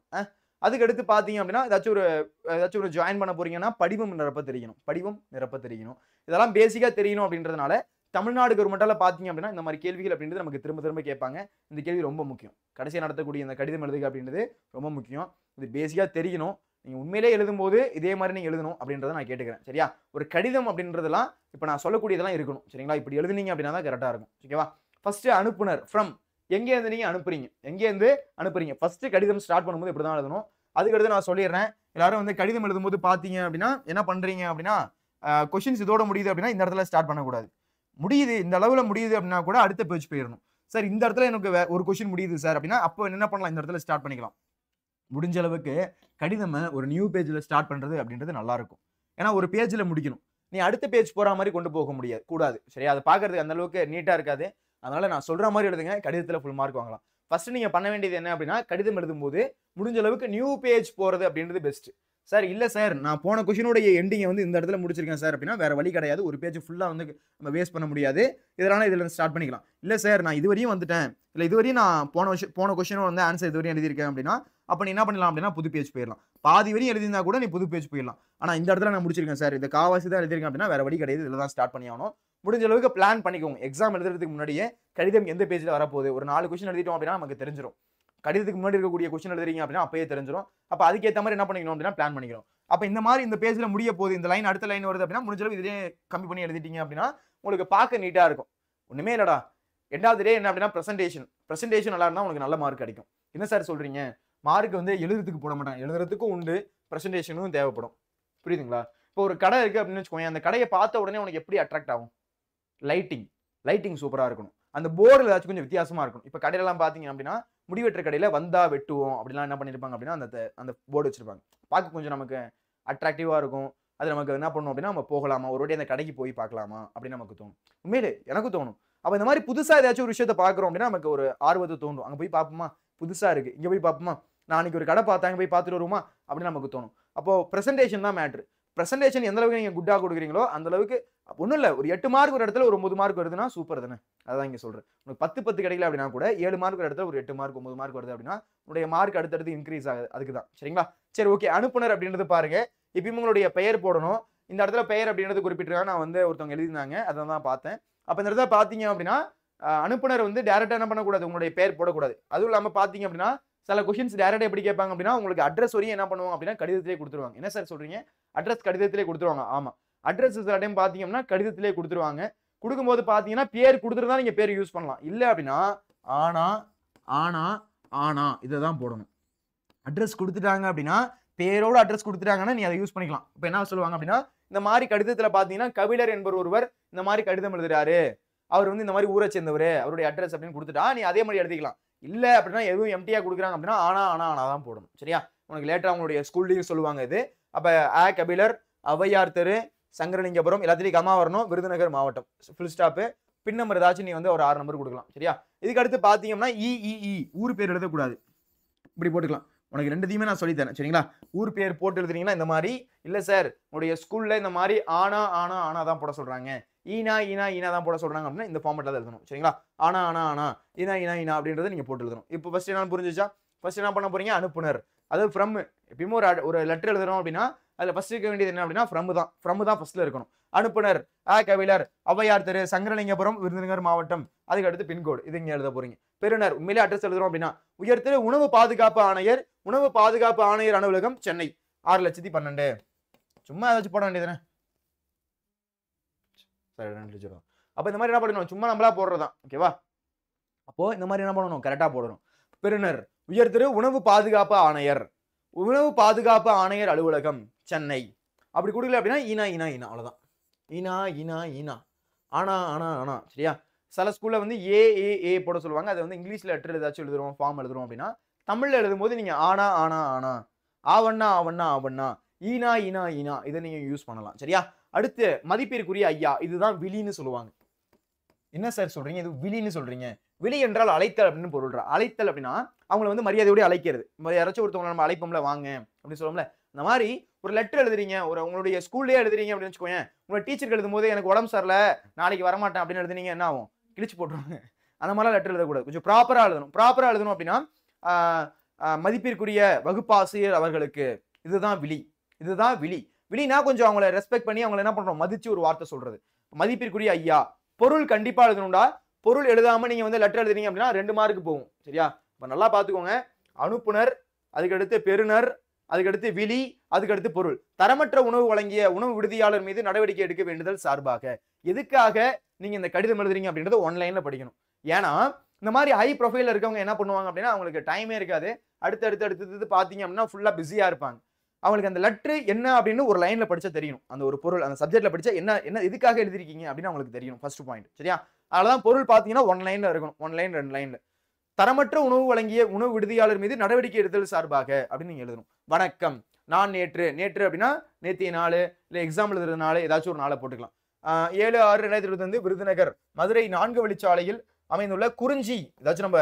அதுக்கடுத்து பார்த்தீங்க அப்படின்னா, ஏதாச்சும் ஒரு ஜாயின் பண்ண போறீங்கன்னா, படிவம் நிரப்ப தெரியணும். படிவம் நிரப்ப தெரியணும். இதெல்லாம் பேசிக்கா தெரியணும் அப்படின்றதுனால, தமிழ்நாடு கவர்மெண்டால பார்த்தீங்க அப்படின்னா, இந்த மாரி கேள்விகள் அப்படின்றது நமக்கு திரும்ப திரும்ப கேட்பாங்க. இந்த கேள்வி ரொம்ப முக்கியம். கடைசியா நடத்தக்கூடிய இந்த கடிதம் எழுதுக அப்படின்றது ரொம்ப முக்கியம். இது பேசிக்கா தெரியணும். நீங்க உண்மையிலேயே எழுதும்போது இதே மாரி நீங்க எழுதணும் அப்படின்றத நான் கேட்டுக்கிறேன். சரியா? ஒரு கடிதம் அப்படின்றதெல்லாம் இப்ப நான் சொல்லக்கூடியதெல்லாம் இருக்கணும். சரிங்களா? இப்படி எழுதுனீங்க அப்படின்னா தான் கரெக்ட்டா இருக்கும். ஓகேவா? ஃபர்ஸ்ட் அனுப்புனர் ஃப்ரம் எங்கேருந்து நீங்க அனுப்புறீங்க? எங்கேருந்து அனுப்புறீங்க? ஃபர்ஸ்ட் கடிதம் ஸ்டார்ட் பண்ணும்போது இப்படி தான் எழுதணும். அதுக்கடுத்து நான் சொல்லிடுறேன். எல்லாரும் வந்து கடிதம் எழுதும்போது பார்த்தீங்க அப்படின்னா, என்ன பண்றீங்க அப்படின்னா, கொஸ்டின்ஸ் இதோட முடியுது அப்படின்னா, இந்த இடத்துல ஸ்டார்ட் பண்ணக்கூடாது. முடியுது இந்த அளவுல முடியுது அப்படின்னா கூட அடுத்த பேஜ் போயிடணும். சார் இந்த இடத்துல எனக்கு ஒரு கொஸ்டின் முடியுது சார் அப்படின்னா, அப்போ என்ன பண்ணலாம்? இந்த இடத்துல ஸ்டார்ட் பண்ணிக்கலாம். முடிஞ்ச அளவுக்கு கடிதம ஒரு நியூ பேஜ்ல ஸ்டார்ட் பண்றது அப்படின்றது நல்லா இருக்கும். ஏன்னா ஒரு பேஜ்ல முடிக்கணும். நீ அடுத்த பேஜ் போற மாரி கொண்டு போக முடியாது. கூடாது. சரியா? அது பார்க்கறதுக்கு அந்த அளவுக்கு நீட்டா இருக்காது. அதனால நான் சொல்ற மாரி எழுதுங்க. கடிதத்துல ஃபுல் மார்க் வாங்கலாம். ஃபர்ஸ்ட் நீங்க பண்ண வேண்டியது என்ன அப்படின்னா, கடிதம் எழுதும்போது முடிஞ்ச அளவுக்கு நியூ பேஜ் போறது அப்படின்றது பெஸ்ட். சார் இல்ல சார் நான் போன கொஸ்டினோட எண்டிங்க வந்து இந்த இடத்துல முடிச்சிருக்கேன் சார் அப்படின்னா, வேற வழி கிடையாது. ஒரு பேஜ் ஃபுல்லா வந்து நம்ம வேஸ்ட் பண்ண முடியாது. இதனால இதுல இருந்து ஸ்டார்ட் பண்ணிக்கலாம். இல்ல சார் நான் இதுவரையும் வந்துட்டேன். இல்ல இதுவரையும் நான் போன கொஸ்டினோட வந்து ஆன்சர் இதுவரையும் எழுதியிருக்கேன் அப்படின்னா, அப்ப நீ என்ன பண்ணலாம் அப்படின்னா புது பேஜ் போயிடலாம். பாதி வரையும் எழுதியிருந்தா கூட நீ புது பேஜ் போயிடலாம். ஆனா இந்த இடத்துல நான் முடிச்சிருக்கேன் சார். இந்த காவாசி தான் எழுதியிருக்கேன் அப்படின்னா வேற வழி கிடையாது. இதுல தான் ஸ்டார்ட் பண்ணி ஆகணும். முடிஞ்ச அளவுக்கு பிளான் பண்ணிக்கோங்க. எக்ஸாம் எழுதுறதுக்கு முன்னாடியே கடிதம் எந்த பேஜ்ல வரப்போகுது. ஒரு 4 கொஸ்டின் எழுதிட்டோம் அப்படின்னா நமக்கு தெரிஞ்சிரும். கடிதத்துக்கு முன்னாடி இருக்கக்கூடிய கொஸ்டின் எழுதுறீங்க அப்படின்னா அப்பயே தெரிஞ்சிரும். அப்ப அதுக்கேத்த மாதிரி என்ன பண்ணிக்கணும் அப்படின்னா பிளான் பண்ணிக்கணும். அப்ப இந்த மாதிரி இந்த பேஜ்ல முடிய போகுது. இந்த லைன் அடுத்த லைன் வருது அப்படின்னா முடிஞ்ச அளவு இதுலயே கம்மி பண்ணி எழுதிட்டீங்க அப்படின்னா உங்களுக்கு பார்க்க நீட்டா இருக்கும். ஒண்ணுமே இல்லடா. 2வது டே என்ன அப்படின்னா பிரசன்டேஷன் நல்லா இருந்தா உங்களுக்கு நல்ல மார்க் கிடைக்கும். என்ன சார் சொல்றீங்க? மார்க் வந்து எழுதுறதுக்கு போட மாட்டாங்க. எழுதுறதுக்கும் உண்டு. பிரசன்டேஷனும் தேவைப்படும். புரியுதுங்களா? இப்போ ஒரு கடை இருக்கு அப்படின்னு வச்சுக்கோங்க. அந்த கடைய பார்த்த உடனே உனக்கு எப்படி அட்ராக்ட் ஆகும்? லைட்டிங் சூப்பரா இருக்கணும். அந்த போர்டுல ஏதாச்சும் கொஞ்சம் வித்தியாசமா இருக்கணும். இப்ப கடையிலலாம் பார்த்தீங்க அப்படின்னா, முடிவெட்டுற கடையில வந்தா வெட்டுவோம் அப்படிலாம் என்ன பண்ணிருப்பாங்க அப்படின்னா, அந்த போர்டு வச்சிருப்பாங்க. பார்க்க கொஞ்சம் நமக்கு அட்ராக்டிவா இருக்கும். அது நமக்கு என்ன பண்ணும் அப்படின்னா, நம்ம போகலாமா? ஒரு வாட்டி அந்த கடைக்கு போய் பார்க்கலாமா? அப்படின்னு நமக்கு தோணும். உண்மையிலே எனக்கும் தோணும். அப்ப இந்த மாதிரி புதுசா ஏதாச்சும் ஒரு விஷயத்த பார்க்குறோம் அப்படின்னா, நமக்கு ஒரு ஆர்வத்த தூண்டும். அங்க போய் பார்ப்போமா? புதுசா இருக்கு. இங்க போய் பார்ப்போமா? நான் அன்னைக்கு ஒரு கடை பார்த்தேன். அங்க போய் பார்த்துட்டு வருவோமா? அப்படின்னு நமக்கு தோணும். அப்போ பிரசன்டேஷன் தான் மேட்டர். பிரசன்டேஷன் எந்த அளவுக்கு நீங்க குட்டா குடுக்குறீங்களோ, அந்த அளவுக்கு ஒண்ணும் இல்ல. ஒரு 8 மார்க் ஒரு இடத்துல ஒரு 9 மார்க் வருதுன்னா சூப்பர் தானே. அதான் இங்க சொல்றேன். உனக்கு 10 கிடைக்கல அப்படின்னா கூட 7 மார்க் ஒரு இடத்துல ஒரு 8 மார்க் 9 மார்க் வருது அப்படின்னா, உங்களுடைய மார்க் அடுத்தடுத்து இன்கிரீஸ் ஆகுது. அதுக்கு தான். சரிங்களா? சரி ஓகே. அனுப்புனர் அப்படின்றது பாருங்க. இப்பயும் உங்களுடைய பெயர் போடணும். இந்த இடத்துல பெயர் அப்படின்றது குறிப்பிட்டிருக்காங்க. நான் வந்து ஒருத்தவங்க எழுதியிருந்தாங்க. அத தான் பார்த்தேன். அப்ப இந்த இடத்துல பார்த்தீங்க அப்படின்னா, அனுப்புனர் வந்து டைரக்ட்டா என்ன பண்ணக்கூடாது? உங்களுடைய பெயர் போடக்கூடாது. அதுவும் இல்லாம பார்த்தீங்க அப்படின்னா, சில கொஸ்டின்ஸ் டைரக்ட்டா எப்படி கேட்பாங்க அப்படின்னா, உங்களுக்கு அட்ரஸ் வரையும் என்ன பண்ணுவாங்க அப்படின்னா, கடிதத்திலேயே குடுத்துருவாங்க. என்ன சார் சொல்றீங்க? அட்ரஸ் கடிதத்திலேயே குடுத்துருவாங்க. ஆமா. அட்ரஸ் சில டைம் பார்த்தீங்கன்னா, கடிதத்திலேயே குடுத்துருவாங்க. குடுக்கும்போது பார்த்தீங்கன்னா, பேர் குடுத்துட்டு தான் நீங்க பேர் யூஸ் பண்ணலாம். இல்ல அப்படின்னா, ஆனா, ஆனா, ஆனா இத தான் போடணும். அட்ரஸ் குடுத்துட்டாங்க அப்படின்னா, பேரோட அட்ரஸ் குடுத்துட்டாங்கன்னா, நீ அத யூஸ் பண்ணிக்கலாம். இப்ப என்ன சொல்லுவாங்க அப்படின்னா, இந்த மாரி கடிதத்தில பார்த்தீங்கன்னா, கபிலர் என்பவர் ஒருவர் இந்த மாரி கடிதம் எழுதுறாரு. அவர் வந்து இந்த மாரி ஊர சேர்ந்தவரு. அவருடைய அட்ரஸ் அப்படின்னு குடுத்துட்டா, நீ அதே மாரி எழுதிக்கலாம். இல்ல அப்படின்னா, எதுவும் எம்ப்டியா குடுக்குறாங்க அப்படின்னா, ஆனா தான் போடணும். சரியா? உனக்கு லேட்டரா உங்களுடைய ஸ்கூல்லயும் சொல்லுவாங்க இது. அப்ப கபிலர், ஔவையார் தெரு, சங்கரலிங்கபுரம் எல்லாத்துலயும் கமா வரணும். விருதுநகர் மாவட்டம். Full stop. பின் நம்பர் ஏதாச்சும் நீ வந்து ஒரு 6 நம்பர் குடுக்கலாம். சரியா? இதுக்கு அடுத்து பார்த்தீங்கன்னா, ஊர் பேர் எழுதக்கூடாது. இப்படி போட்டுக்கலாம். உனக்கு 2த்தையுமே நான் சொல்லி தரேன். சரிங்களா? ஊர் பேர் போட்டு எழுதுறீங்கன்னா இந்த மாரி, இல்ல சார் உங்களுடைய ஸ்கூல்ல இந்த மாரி ஆனா தான் போட சொல்றாங்க. ஈனா தான் போட சொல்றாங்க அப்படின்னா இந்த ஃபார்மட்ல தான் எழுதணும். சரிங்களா? ஆனா, ஈனா அப்படின்றத நீங்க போட்டு எழுதணும். இப்போ ஃபர்ஸ்ட் என்னன்னு புரிஞ்சுச்சா? ஃபர்ஸ்ட் என்ன பண்ண போறீங்க? அனுப்புனர். அதாவது ஃப்ரம் எப்பயுமே ஒரு லெட்டர் எழுதுறோம் அப்படின்னா, அதுல ஃபர்ஸ்ட் இருக்க வேண்டியது என்ன அப்படின்னா ஃப்ரம் தான் ஃபர்ஸ்ட்ல இருக்கணும். அனுப்புனர், கபிலர், ஔவையார் தெரு, சங்கரலிங்கபுரம், விருதுநகர் மாவட்டம். அதுக்கு அடுத்து பின்கோடு. இது இங்க எழுத போறீங்க. பெறுநர் உண்மையிலே அட்ரஸ் எழுதுறோம் அப்படின்னா, உயர்திரு உணவு பாதுகாப்பு ஆணையர் அலுவலகம், சென்னை 6,12,000. சும்மா ஏதாச்சும் போட வேண்டியதுதானே. சரி 2,00,000. அப்ப இந்த மாதிரி என்ன பண்ணணும்? சும்மா நம்மளா போடுறதுதான். ஓகேவா? அப்போ இந்த மாதிரி என்ன பண்ணணும்? கரெக்ட்டா போடணும். பெறுநர் உயர்திரு உணவு பாதுகாப்பு ஆணையர் அலுவலகம், சென்னை அப்படி கொடுக்கல அப்படின்னா ஈனா ஈனா ஈனா அவ்வளவுதான். ஈனா ஈனா ஈனா ஆனா ஆனா ஆனா சரியா. சில ஸ்கூல்ல வந்து ஏ போட சொல்லுவாங்க. அதை வந்து இங்கிலீஷ்ல லெட்டர் ஏதாச்சும் எழுதுறோம் ஃபார்ம் எழுதுறோம் அப்படின்னா தமிழ்ல எழுதும்போது நீங்க ஆனா ஆனா ஆனா ஆவண்ணா ஆவண்ணா ஆவண்ணா ஈனா ஈனா ஈனா இதை நீங்க யூஸ் பண்ணலாம் சரியா. அடுத்து மதிப்பிற்குரிய ஐயா, இதுதான் விழின்னு சொல்லுவாங்க. என்ன சார் சொல்றீங்க, இது விழின்னு சொல்றீங்க? விழி என்றால் அழைத்தல் அப்படின்னு பொருள்றா. அழைத்தல் அப்படின்னா அவங்களை வந்து மரியாதையோட அழைக்கிறது. யாராச்சும் ஒருத்தவங்களை நம்ம அழைப்போம்ல வாங்க அப்படின்னு சொல்லுவோம்ல. இந்த மாதிரி ஒரு லெட்டர் எழுதுறீங்க, ஒரு உங்களுடைய ஸ்கூல்லயே எழுதுறீங்க அப்படின்னு வச்சுக்கோங்க. உங்க டீச்சருக்கு எழுதும் போது எனக்கு உடம்பு சரியில்ல நாளைக்கு வரமாட்டேன் அப்படின்னு எழுதுனீங்க என்ன ஆகும், கிழிச்சு போட்டுருவாங்க. அந்த மாதிரிலாம் லெட்டர் எழுதக்கூடாது. கொஞ்சம் ப்ராப்பரா எழுதணும். ப்ராப்பரா எழுதணும் அப்படின்னா மதிப்பிற்குரிய வகுப்பாசிரியர் அவர்களுக்கு, இதுதான் விழி. இதுதான் விழி. விழினா கொஞ்சம் அவங்களை ரெஸ்பெக்ட் பண்ணி அவங்களை என்ன பண்றோம், மதிச்சு ஒரு வார்த்தை சொல்றது. மதிப்பிற்குரிய ஐயா. பொருள் கண்டிப்பா எழுதணும்டா. பொருள் எழுதாம நீங்க வந்து லெட்டர் எழுதுறீங்க அப்படின்னா 2 மார்க் போகும் சரியா. இப்ப நல்லா பாத்துக்கோங்க. அனுப்புனர், அதுக்கடுத்து பெறுநர், அதுக்கடுத்து விழி, அதுக்கடுத்து பொருள். தரமற்ற உணவு வழங்கிய உணவு விடுதியாளர் மீது நடவடிக்கை எடுக்க வேண்டுதல் சார்பாக. எதுக்காக நீங்க இந்த கடிதம் எழுதுறீங்க அப்படின்றத ஒன்லைன்ல படிக்கணும். ஏன்னா இந்த மாதிரி ஹை ப்ரொஃபைல்ல இருக்கவங்க என்ன பண்ணுவாங்க அப்படின்னா அவங்களுக்கு டைமே இருக்காது. அடுத்து பாத்தீங்க அப்படின்னா ஃபுல்லா பிஸியா இருப்பாங்க. அவங்களுக்கு அந்த லெட்டர் என்ன அப்படின்னு ஒரு லைன்ல படிச்சா தெரியணும். அந்த ஒரு பொருள் அந்த சப்ஜெக்ட்ல படிச்சா என்ன என்ன எதுக்காக எழுதிருக்கீங்க அப்படின்னு அவங்களுக்கு தெரியணும். ஃபர்ஸ்ட் பாயிண்ட் சரியா. அதனாலதான் பொருள் பாத்தீங்கன்னா 1 லைன்ல இருக்கணும். 1 லைன் 2 லைன்ல. தரமற்ற உணவு வழங்கிய உணவு விடுதியாளர் மீது நடவடிக்கை எடுத்தல் சார்பாக அப்படின்னு நீங்க எழுதணும். வணக்கம், நான் நேற்று அப்படின்னா நேத்திய நாள், இல்ல எக்ஸாம்பிள் எழுதுற நாள், ஏதாச்சும் ஒரு நாளை போட்டுக்கலாம். 7/6/2025 விருதுநகர் மதுரை 4 வழிச்சாலையில் அமைந்துள்ள குறிஞ்சி, ஏதாச்சும் நம்ம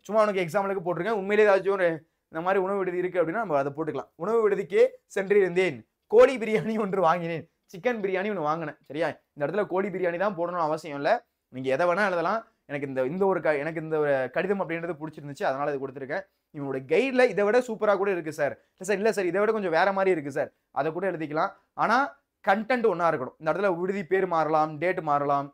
சும்மா உனக்கு எக்ஸாம்பிளுக்கு போட்டிருக்கேன். உண்மையிலே ஏதாச்சும் ஒரு இந்த மாதிரி உணவு விடுதி இருக்கு அப்படின்னா நம்ம அதை போட்டுக்கலாம். உணவு விடுதிக்கு சென்றிருந்தேன், கோழி பிரியாணி ஒன்று வாங்கினேன், சிக்கன் பிரியாணி ஒன்று வாங்கினேன் சரியா. இந்த இடத்துல கோழி பிரியாணி தான் போடணும் அவசியம் இல்லை. நீங்க எதை வேணா எழுதலாம். எனக்கு இந்த ஒரு கடிதம் அப்படின்றது பிடிச்சிருந்துச்சு, அதனால இது கொடுத்துருக்கேன். இவனோட கைட்ல இதை விட சூப்பரா கூட இருக்கு சார். இல்ல சார் இதை விட கொஞ்சம் வேற மாதிரி இருக்கு சார், அதை கூட எழுதிக்கலாம். ஆனா கண்டென்ட் ஒன்னா இருக்கணும். இந்த இடத்துல விடுதி பேர் மாறலாம், டேட் மாறலாம்,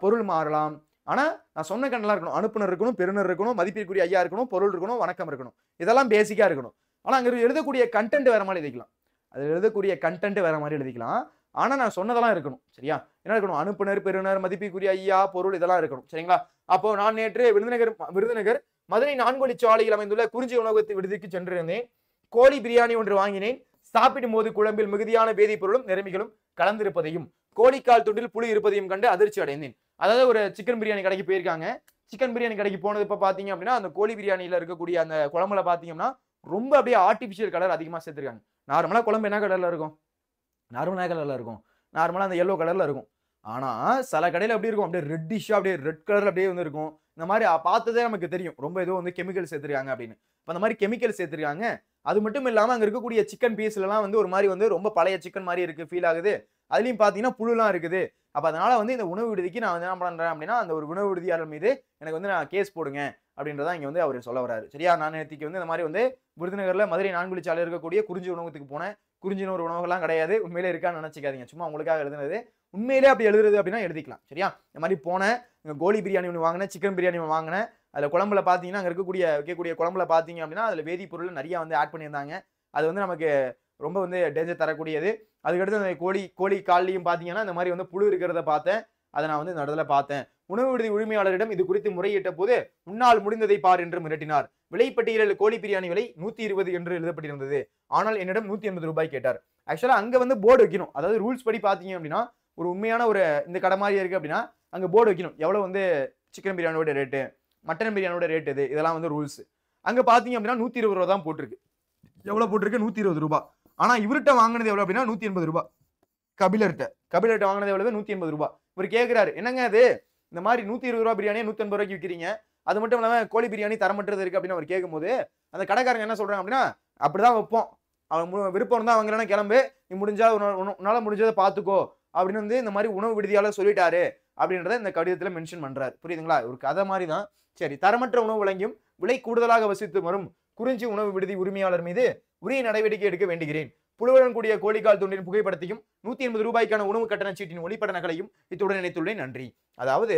பொருள் மாறலாம். ஆனா நான் சொன்ன கண்டெல்லாம் இருக்கணும். அனுப்புனர் இருக்கணும், பெறுநர் இருக்கணும், மதிப்பிற்குரிய ஐயா இருக்கணும், பொருள் இருக்கணும், வணக்கம் இருக்கணும். இதெல்லாம் பேசிக்கா இருக்கணும். ஆனா அங்க எழுதக்கூடிய கண்டென்ட் வேற மாதிரி எழுதிக்கலாம். அது எழுதக்கூடிய கண்டென்ட் வேற மாதிரி எழுதிக்கலாம். ஆனா நான் சொன்னதெல்லாம் இருக்கணும் சரியா. என்ன இருக்கணும், அனுப்புனர், பெறுநர், மதிப்பிற்குரிய ஐயா, பொருள் இதெல்லாம் இருக்கணும் சரிங்களா. அப்போ நான் நேற்று விருதுநகர் மதுரை 4 வழிச்சாலையில் அமைந்துள்ள குறிஞ்சி உணவகத்து விடுதிக்கு சென்றிருந்தேன். கோழி பிரியாணி ஒன்று வாங்கினேன். சாப்பிடும் போது குழம்பில் மிகுதியான வேதிப்பொருளும் நிறமிகளும் கலந்திருப்பதையும் கோழிக்கால் துண்டில் புளி இருப்பதையும் கண்டு அதிர்ச்சி அடைந்தேன். அதாவது ஒரு சிக்கன் பிரியாணி கடைக்கு போயிருக்காங்க. சிக்கன் பிரியாணி கடைக்கு போனது இப்ப பாத்தீங்க அப்படின்னா அந்த கோழி பிரியாணியில இருக்கக்கூடிய அந்த குழம்புல பாத்தீங்கன்னா ரொம்ப அப்படியே ஆர்டிபிஷியல் கலர் அதிகமா சேர்த்திருக்காங்க. நார்மலா குழம்பு என்ன கலர்ல இருக்கும், நார்மலா அந்த எல்லோ கலர்ல இருக்கும். ஆனா சில கடையில எப்படி இருக்கும், அப்படியே ரெட்டிஷா அப்படியே ரெட் கலர்ல அப்படியே வந்து இருக்கும். இந்த மாதிரி பார்த்ததே நமக்கு தெரியும் ரொம்ப ஏதோ வந்து கெமிக்கல் சேர்த்திருக்காங்க அப்படின்னு. அந்த மாதிரி கெமிக்கல் சேர்த்திருக்காங்க. அது மட்டும் இல்லாம அங்க இருக்கக்கூடிய சிக்கன் பீஸ்ல எல்லாம் வந்து ஒரு மாதிரி வந்து ரொம்ப பழைய சிக்கன் மாதிரி இருக்கு, ஃபீல் ஆகுது. அதுலயும் பாத்தீங்கன்னா புழுலாம் இருக்குது. அப்ப அதனால வந்து இந்த உணவு விடுதிக்கு நான் வந்து என்ன பண்றேன் அப்படின்னா அந்த ஒரு உணவு விடுதியாளர் மீது எனக்கு வந்து நான் கேஸ் போடுங்க அப்படின்றத இங்க வந்து அவர் சொல்ல வராரு சரியா. நான் நேற்றுக்கு வந்து இந்த மாதிரி வந்து விருதுநகர்ல மதுரை 4 வழிச்சாலை இருக்கக்கூடிய குறிஞ்சி உணவகத்துக்கு போனேன். குறிஞ்சின்னு ஒரு உணவுகள்லாம் கிடையாது, உண்மையிலே இருக்கான்னு நினைச்சுக்காதீங்க, சும்மா உங்களுக்காக எழுதுனது. உண்மையிலே அப்படி எழுதுறது அப்படின்னா எழுதிக்கலாம் சரியா. இந்த மாதிரி போனேன், கோழி பிரியாணி ஒன்று வாங்கினேன், சிக்கன் பிரியாணி ஒன்று வாங்கினேன். அதுல குழம்புல பாத்தீங்கன்னா அங்க இருக்கக்கூடிய குழம்புல பாத்தீங்க அப்படின்னா அதுல வேதிப்பொருள் நிறைய வந்து ஆட் பண்ணியிருந்தாங்க. அது வந்து நமக்கு ரொம்ப வந்து டேஞ்சர் தரக்கூடியது. அதுக்கடுத்து அந்த கோழி கால்லையும் பாத்தீங்கன்னா இந்த மாதிரி வந்து புழு இருக்கிறத பார்த்தேன். அதை நான் வந்து இந்த இடத்துல பார்த்தேன். உணவு விடுதி உரிமையாளரிடம் இது குறித்து முறையிட்ட போது உன்னால் முடிந்ததை பார் என்று மிரட்டினார். விலைப்பட்டியலில் கோழி பிரியாணி விலை 120 என்று எழுதப்பட்டிருந்தது. ஆனால் என்னிடம் 180 ரூபாய் கேட்டார். ஆக்சுவலா அங்க வந்து போர்டு வைக்கணும். அதாவது ரூல்ஸ் படி பாத்தீங்க அப்படின்னா ஒரு உண்மையான ஒரு இந்த கடை மாதிரி இருக்கு அப்படின்னா அங்க போர்டு வைக்கணும். எவ்வளவு வந்து சிக்கன் பிரியாணியோட ரேட்டு, மட்டன் பிரியாணியோட ரேட் இது, இதெல்லாம் வந்து ரூல்ஸ். அங்க பாத்தீங்க அப்படின்னா 120 ரூபா தான் போட்டிருக்கு. எவ்வளவு போட்டிருக்கு, 120 ரூபாய். ஆனா இவர்கிட்ட வாங்கினது எவ்வளவு அப்படின்னா 180 ரூபாய். கபிலர்கிட்ட வாங்கினது எவ்வளவு, 180 ரூபாய். இவர் கேட்கிறாரு, என்னங்க அது இந்த மாதிரி 120 ரூபாய் பிரியாணியை 180 ரூபாய்க்கு விற்கிறீங்க, அது மட்டும் இல்லாம கோழி பிரியாணி தரமற்றது இருக்கு அப்படின்னு அவர் கேட்கும்போது அந்த கடைக்காரங்க என்ன சொல்றாங்க அப்படின்னா அப்படிதான் வைப்போம், அவன் விருப்பம் இருந்தா வாங்கலன்னா கிளம்பு, நீ முடிஞ்சா உன்னால முடிஞ்சதை பாத்துக்கோ அப்படின்னு வந்து இந்த மாதிரி உணவு விடுதியாளர் சொல்லிட்டாரு அப்படின்றத இந்த கடிதத்துல மென்ஷன் பண்றாரு. புரியுதுங்களா, ஒரு கதை மாதிரி தான். சரி, தரமற்ற உணவு வழங்கியும் விலை கூடுதலாக வசித்து வரும் குறிஞ்சி உணவு விடுதி உரிமையாளர் மீது உரிய நடவடிக்கை எடுக்க வேண்டுகிறேன். புழுவுடன் கூடிய கோழிக்கால் துண்டின் புகைப்படத்தையும் 180 ரூபாய்க்கான உணவு கட்டண சீட்டின் ஒளிப்பட நகலையும் இத்துடன் இணைத்துள்ளேன், நன்றி. அதாவது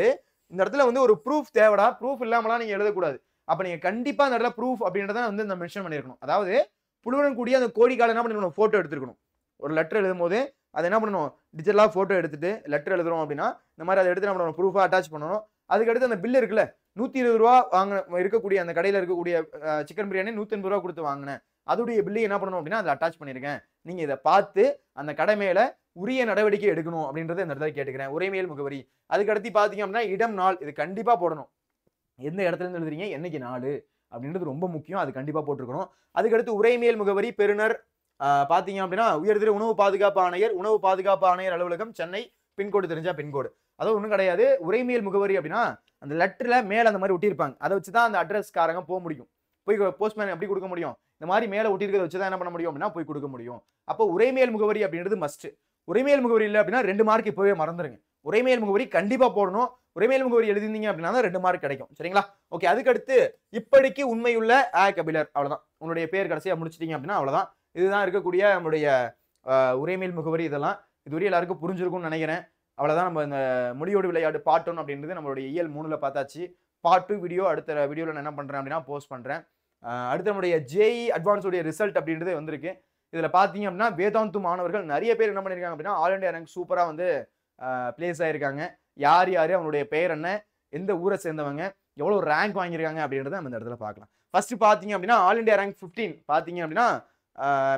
இந்த இடத்துல வந்து ஒரு ப்ரூஃப் தேவைடா, ப்ரூஃப் இல்லாமலாம் நீங்க எழுதக்கூடாது. அப்ப நீங்க கண்டிப்பா இந்த இடத்துல ப்ரூஃப் அப்படின்றத வந்து இந்த மென்ஷன் பண்ணிருக்கணும். அதாவது புழுவுடன் கூடிய அந்த கோழிக்கால் என்ன பண்ணிருக்கணும், போட்டோ எடுத்துருக்கணும். ஒரு லெட்டர் எழுதும் போது அதை என்ன பண்ணணும், டிஜிட்டலா போட்டோ எடுத்துட்டு லெட்டர் எழுதுறோம் அப்படின்னா இந்த மாதிரி அதை எடுத்து நம்ம ப்ரூஃபா அட்டாச் பண்ணணும். அதுக்கடுத்து அந்த பில் இருக்குல்ல, 120 ரூபா இருக்கக்கூடிய அந்த கடையில இருக்கக்கூடிய சிக்கன் பிரியாணி 180 ரூபா கொடுத்து வாங்கினேன் அதோடைய பில்லை என்ன பண்ணணும் அப்படின்னா அதில் அட்டாச் பண்ணியிருக்கேன். நீங்க இதை பார்த்து அந்த கடை மேல உரிய நடவடிக்கை எடுக்கணும் அப்படின்றத இந்த இடத்துல கேட்டுக்கிறேன். உரிமையல் முகவரி. அதுக்கடுத்து பார்த்தீங்க அப்படின்னா இடம், நாள் இது கண்டிப்பா போடணும். எந்த இடத்துல இருந்து எழுதுறீங்க, என்னைக்கு நாள் அப்படின்றது ரொம்ப முக்கியம். அது கண்டிப்பா போட்டிருக்கணும். அதுக்கடுத்து உரிமையல் முகவரி பெறுநர் பார்த்தீங்க அப்படின்னா உயர்திரு உணவு பாதுகாப்பு ஆணையர், உணவு பாதுகாப்பு ஆணையர் அலுவலகம், சென்னை. பின்கோடு தெரிஞ்சா பின்கோடு. அதாவது ஒன்றும் கிடையாது. உரிமையல் முகவரி அப்படின்னா அந்த லெட்டர்ல மேல அந்த மாதிரி ஒட்டியிருப்பாங்க. அதை வச்சு தான் அந்த அட்ரஸ்காரங்க போக முடியும். போய் போஸ்ட்மேன் எப்படி கொடுக்க முடியும், இந்த மாதிரி மேல ஒட்டியிருக்கிறத வச்சு தான் என்ன பண்ண முடியும் அப்படின்னா போய் கொடுக்க முடியும். அப்போ உரிமையல் முகவரி அப்படின்றது மஸ்ட். உரிமையல் முகவரி இல்லை அப்படின்னா 2 மார்க் இப்பவே மறந்துருங்க. உரிமையல் முகவரி கண்டிப்பா போடணும். உரிமையல் முகவரி எழுதிருந்தீங்க அப்படின்னா தான் 2 மார்க் கிடைக்கும். சரிங்களா? ஓகே. அதுக்கடுத்து இப்படிக்கு உண்மையுள்ள கபிலர். அவ்வளவுதான். உங்களுடைய பேர் கடைசியா முடிச்சிட்டீங்க அப்படின்னா அவ்வளவுதான். இதுதான் இருக்கக்கூடிய நம்மளுடைய உரிமையல் முகவரி. இதெல்லாம் இதுவரை எல்லாருக்கும் புரிஞ்சிருக்கும்னு நினைக்கிறேன். அவ்வளவுதான். நம்ம இந்த முடியோடு விளையாடு பார்ட் 1 அப்படின்றது நம்மளுடைய இயல் 3ல பார்த்தாச்சு. பார்ட் 2 வீடியோ அடுத்த வீடியோல நான் என்ன பண்றேன் அப்படின்னா போஸ்ட் பண்றேன். அடுத்து நம்மளுடைய ஜேஇ அட்வான்ஸ் உடைய ரிசல்ட் அப்படின்றது வந்திருக்கு. இதுல பாத்தீங்க அப்படின்னா வேதாந்து மாணவர்கள் நிறைய பேர் என்ன பண்ணிருக்காங்க அப்படின்னா ஆல் இந்தியா ரேங்க் சூப்பரா வந்து பிளேஸ் ஆயிருக்காங்க. யார் யாரு, அவங்களுடைய பெயர் என்ன, எந்த ஊரை சேர்ந்தவங்க, எவ்வளவு ரேங்க் வாங்கியிருக்காங்க அப்படின்றத நம்ம இந்த இடத்துல பார்க்கலாம். ஃபர்ஸ்ட் பாத்தீங்க அப்படின்னா ஆல் இந்தியா ரேங்க் 15 பாத்தீங்க அப்படின்னா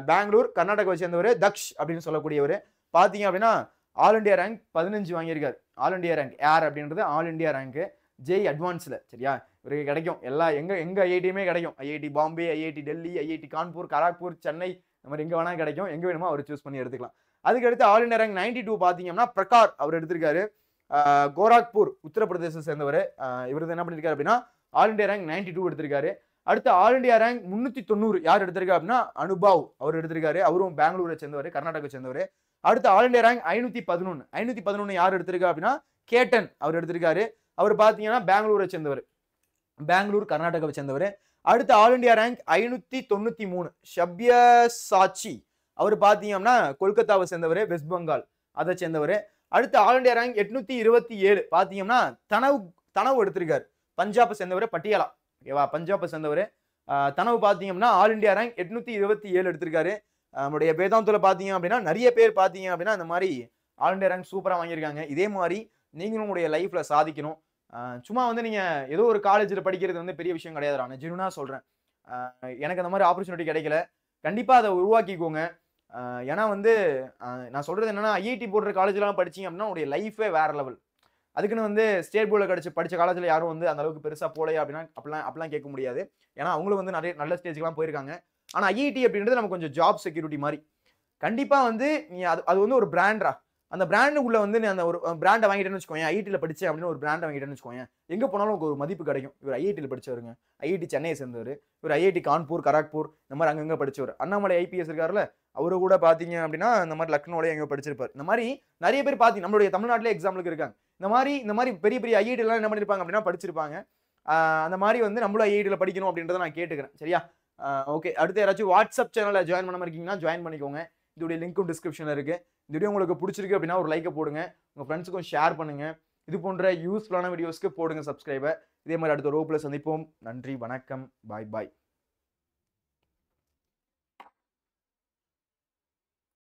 பெங்களூர் கர்நாடகாவை சேர்ந்தவர் தக்ஷ் அப்படின்னு சொல்லக்கூடியவர். பாத்தீங்க அப்படின்னா ஆல் இந்தியா ரேங்க் 15 வாங்கியிருக்காரு. ஆல் இந்தியா ரேங்க் யார் அப்படின்றது ஆல் இந்தியா ரேங்க் ஜேஇ அட்வான்ஸ்ல. சரியா? இவருக்கு கிடைக்கும் எல்லா எங்க ஐஐடியுமே கிடைக்கும். IIT Bombay, IIT Delhi, IIT Kanpur, Kharagpur, Chennai, இந்த மாதிரி எங்க வேணா கிடைக்கும். எங்க வேணுமோ அவர் சூஸ் பண்ணி எடுத்துக்கலாம். அதுக்கடுத்து ஆல் இந்தியா ரேங்க் 92 பாத்தீங்கன்னா பிரகார் அவர் எடுத்திருக்காரு. கோரக்பூர் உத்தரப்பிரதேச சேர்ந்தவர். இவர் என்ன பண்ணிருக்காரு அப்படின்னா ஆல் இந்தியா ரேங்க் 92 எடுத்திருக்காரு. அடுத்து ஆல் இந்தியா ரேங்க் 390 யார் எடுத்திருக்காரு அப்படின்னா அனுபவ் அவர் எடுத்திருக்காரு. அவரும் பெங்களூரை சேர்ந்தவர், கர்நாடகாவை சேர்ந்தவர். அடுத்து ஆல் இந்தியா ரேங்க் 511 யார் எடுத்திருக்கா அப்படின்னா கேட்டன் அவர் எடுத்திருக்காரு. அவர் பாத்தீங்கன்னா பெங்களூரை சேர்ந்தவர், பெங்களூர் கர்நாடகாவை சேர்ந்தவர். அடுத்து ஆல் இந்தியா ரேங்க் 593 ஷப்யசாச்சி அவர் பாத்தீங்கன்னா கொல்கத்தாவை சேர்ந்தவர், வெஸ்ட் பெங்கால் அதை சேர்ந்தவர். அடுத்து ஆல் இந்தியா ரேங்க் 827 பாத்தீங்கன்னா தனவு எடுத்திருக்காரு, பஞ்சாபை சேர்ந்தவர், பட்டியாலா. ஓகேவா? பஞ்சாபை சேர்ந்தவர். தனவு பாத்தீங்கன்னா ஆல் இந்தியா ரேங்க் 827 எடுத்திருக்காரு. நம்மளுடைய வேதாந்தத்துல பாத்தீங்க அப்படின்னா நிறைய பேர் பாத்தீங்க அப்படின்னா இந்த மாதிரி ஆல் இந்தியா ரேங்க் சூப்பரா வாங்கியிருக்காங்க. இதே மாதிரி நீங்களும் உங்களுடைய லைஃப்ல சாதிக்கணும். சும்மா வந்து நீங்க ஏதோ ஒரு காலேஜ்ல படிக்கிறது வந்து பெரிய விஷயம் கிடையாது. நான் ஜெனுனா சொல்றேன். எனக்கு அந்த மாதிரி ஆப்பர்ச்சுனிட்டி கிடைக்கல. கண்டிப்பா அதை உருவாக்கிக்கோங்க. ஏன்னா வந்து நான் சொல்றது என்னன்னா ஐஐடி போடுற காலேஜ்லாம் படிச்சீங்க அப்படின்னா உங்களுடைய லைஃபே வேற லெவல். அதுக்குன்னு வந்து ஸ்டேட் போர்டில் படிச்ச காலேஜ்ல யாரும் வந்து அந்த அளவுக்கு பெருசா போலையா அப்படின்னா அப்படிலாம் கேட்க முடியாது. ஏன்னா அவங்களும் வந்து நிறைய நல்ல ஸ்டேஜ்க்குலாம் போயிருக்காங்க. ஆனா ஐஐடி அப்படின்றது நமக்கு கொஞ்சம் ஜாப் செக்யூரிட்டி மாதிரி. கண்டிப்பா வந்து நீ அது வந்து ஒரு பிராண்டா. அந்த பிராண்டுக்குள்ள வந்து நீ அந்த ஒரு பிராண்டை வாங்கிட்டேன்னு வச்சுக்கோங்க. ஐஐடியில் படிச்சேன் அப்படின்னு ஒரு பிராண்டை வாங்கிட்டேன்னு வச்சுக்கோங்க. எங்க போனாலும் உங்களுக்கு ஒரு மதிப்பு கிடைக்கும். இவர் ஐஐடியில் படிச்சவருங்க, ஐஐடி சென்னையை சேர்ந்தவர், இவர் ஐஐடி கான்பூர், கராக்பூர் இந்த மாதிரி அங்கங்க படிச்சவர். அண்ணாமலை ஐபிஎஸ் இருக்காருல்ல, அவரு கூட பாத்தீங்க அப்படின்னா இந்த மாதிரி லக்னோல எங்க படிச்சிருப்பாரு. இந்த மாதிரி நிறைய பேர் பாத்தீங்க நம்மளுடைய தமிழ்நாட்டிலே எக்ஸாம்பிளுக்கு இருக்காங்க. இந்த மாதிரி பெரிய பெரிய ஐஐடி எல்லாம் என்ன பண்ணிருப்பாங்க அப்படின்னா படிச்சிருப்பாங்க. அந்த மாதிரி வந்து நம்மளும் ஐஐடியில் படிக்கணும் அப்படின்றத நான் கேட்டுக்கிறேன். சரியா? ஓகே. அடுத்து யாராச்சும் வாட்ஸ்அப் சேனல்ல ஜாயின் பண்ணாம இருக்கீங்கன்னா ஜாயின் பண்ணிக்கோங்க. இதோடைய லிங்க்கும் டிஸ்கிரிப்ஷன்ல இருக்கு. இந்த வீடியோ உங்களுக்கு பிடிச்சிருக்கு அப்படின்னா ஒரு லைக்கை போடுங்க. உங்க ஃப்ரெண்ட்ஸுக்கும் ஷேர் பண்ணுங்க. இது போன்ற யூஸ்ஃபுல்லான வீடியோஸ்க்கு போடுங்க சப்ஸ்கிரைபர். இதே மாதிரி அடுத்த ஒரு வகுப்புல சந்திப்போம். நன்றி, வணக்கம், பாய் பாய்.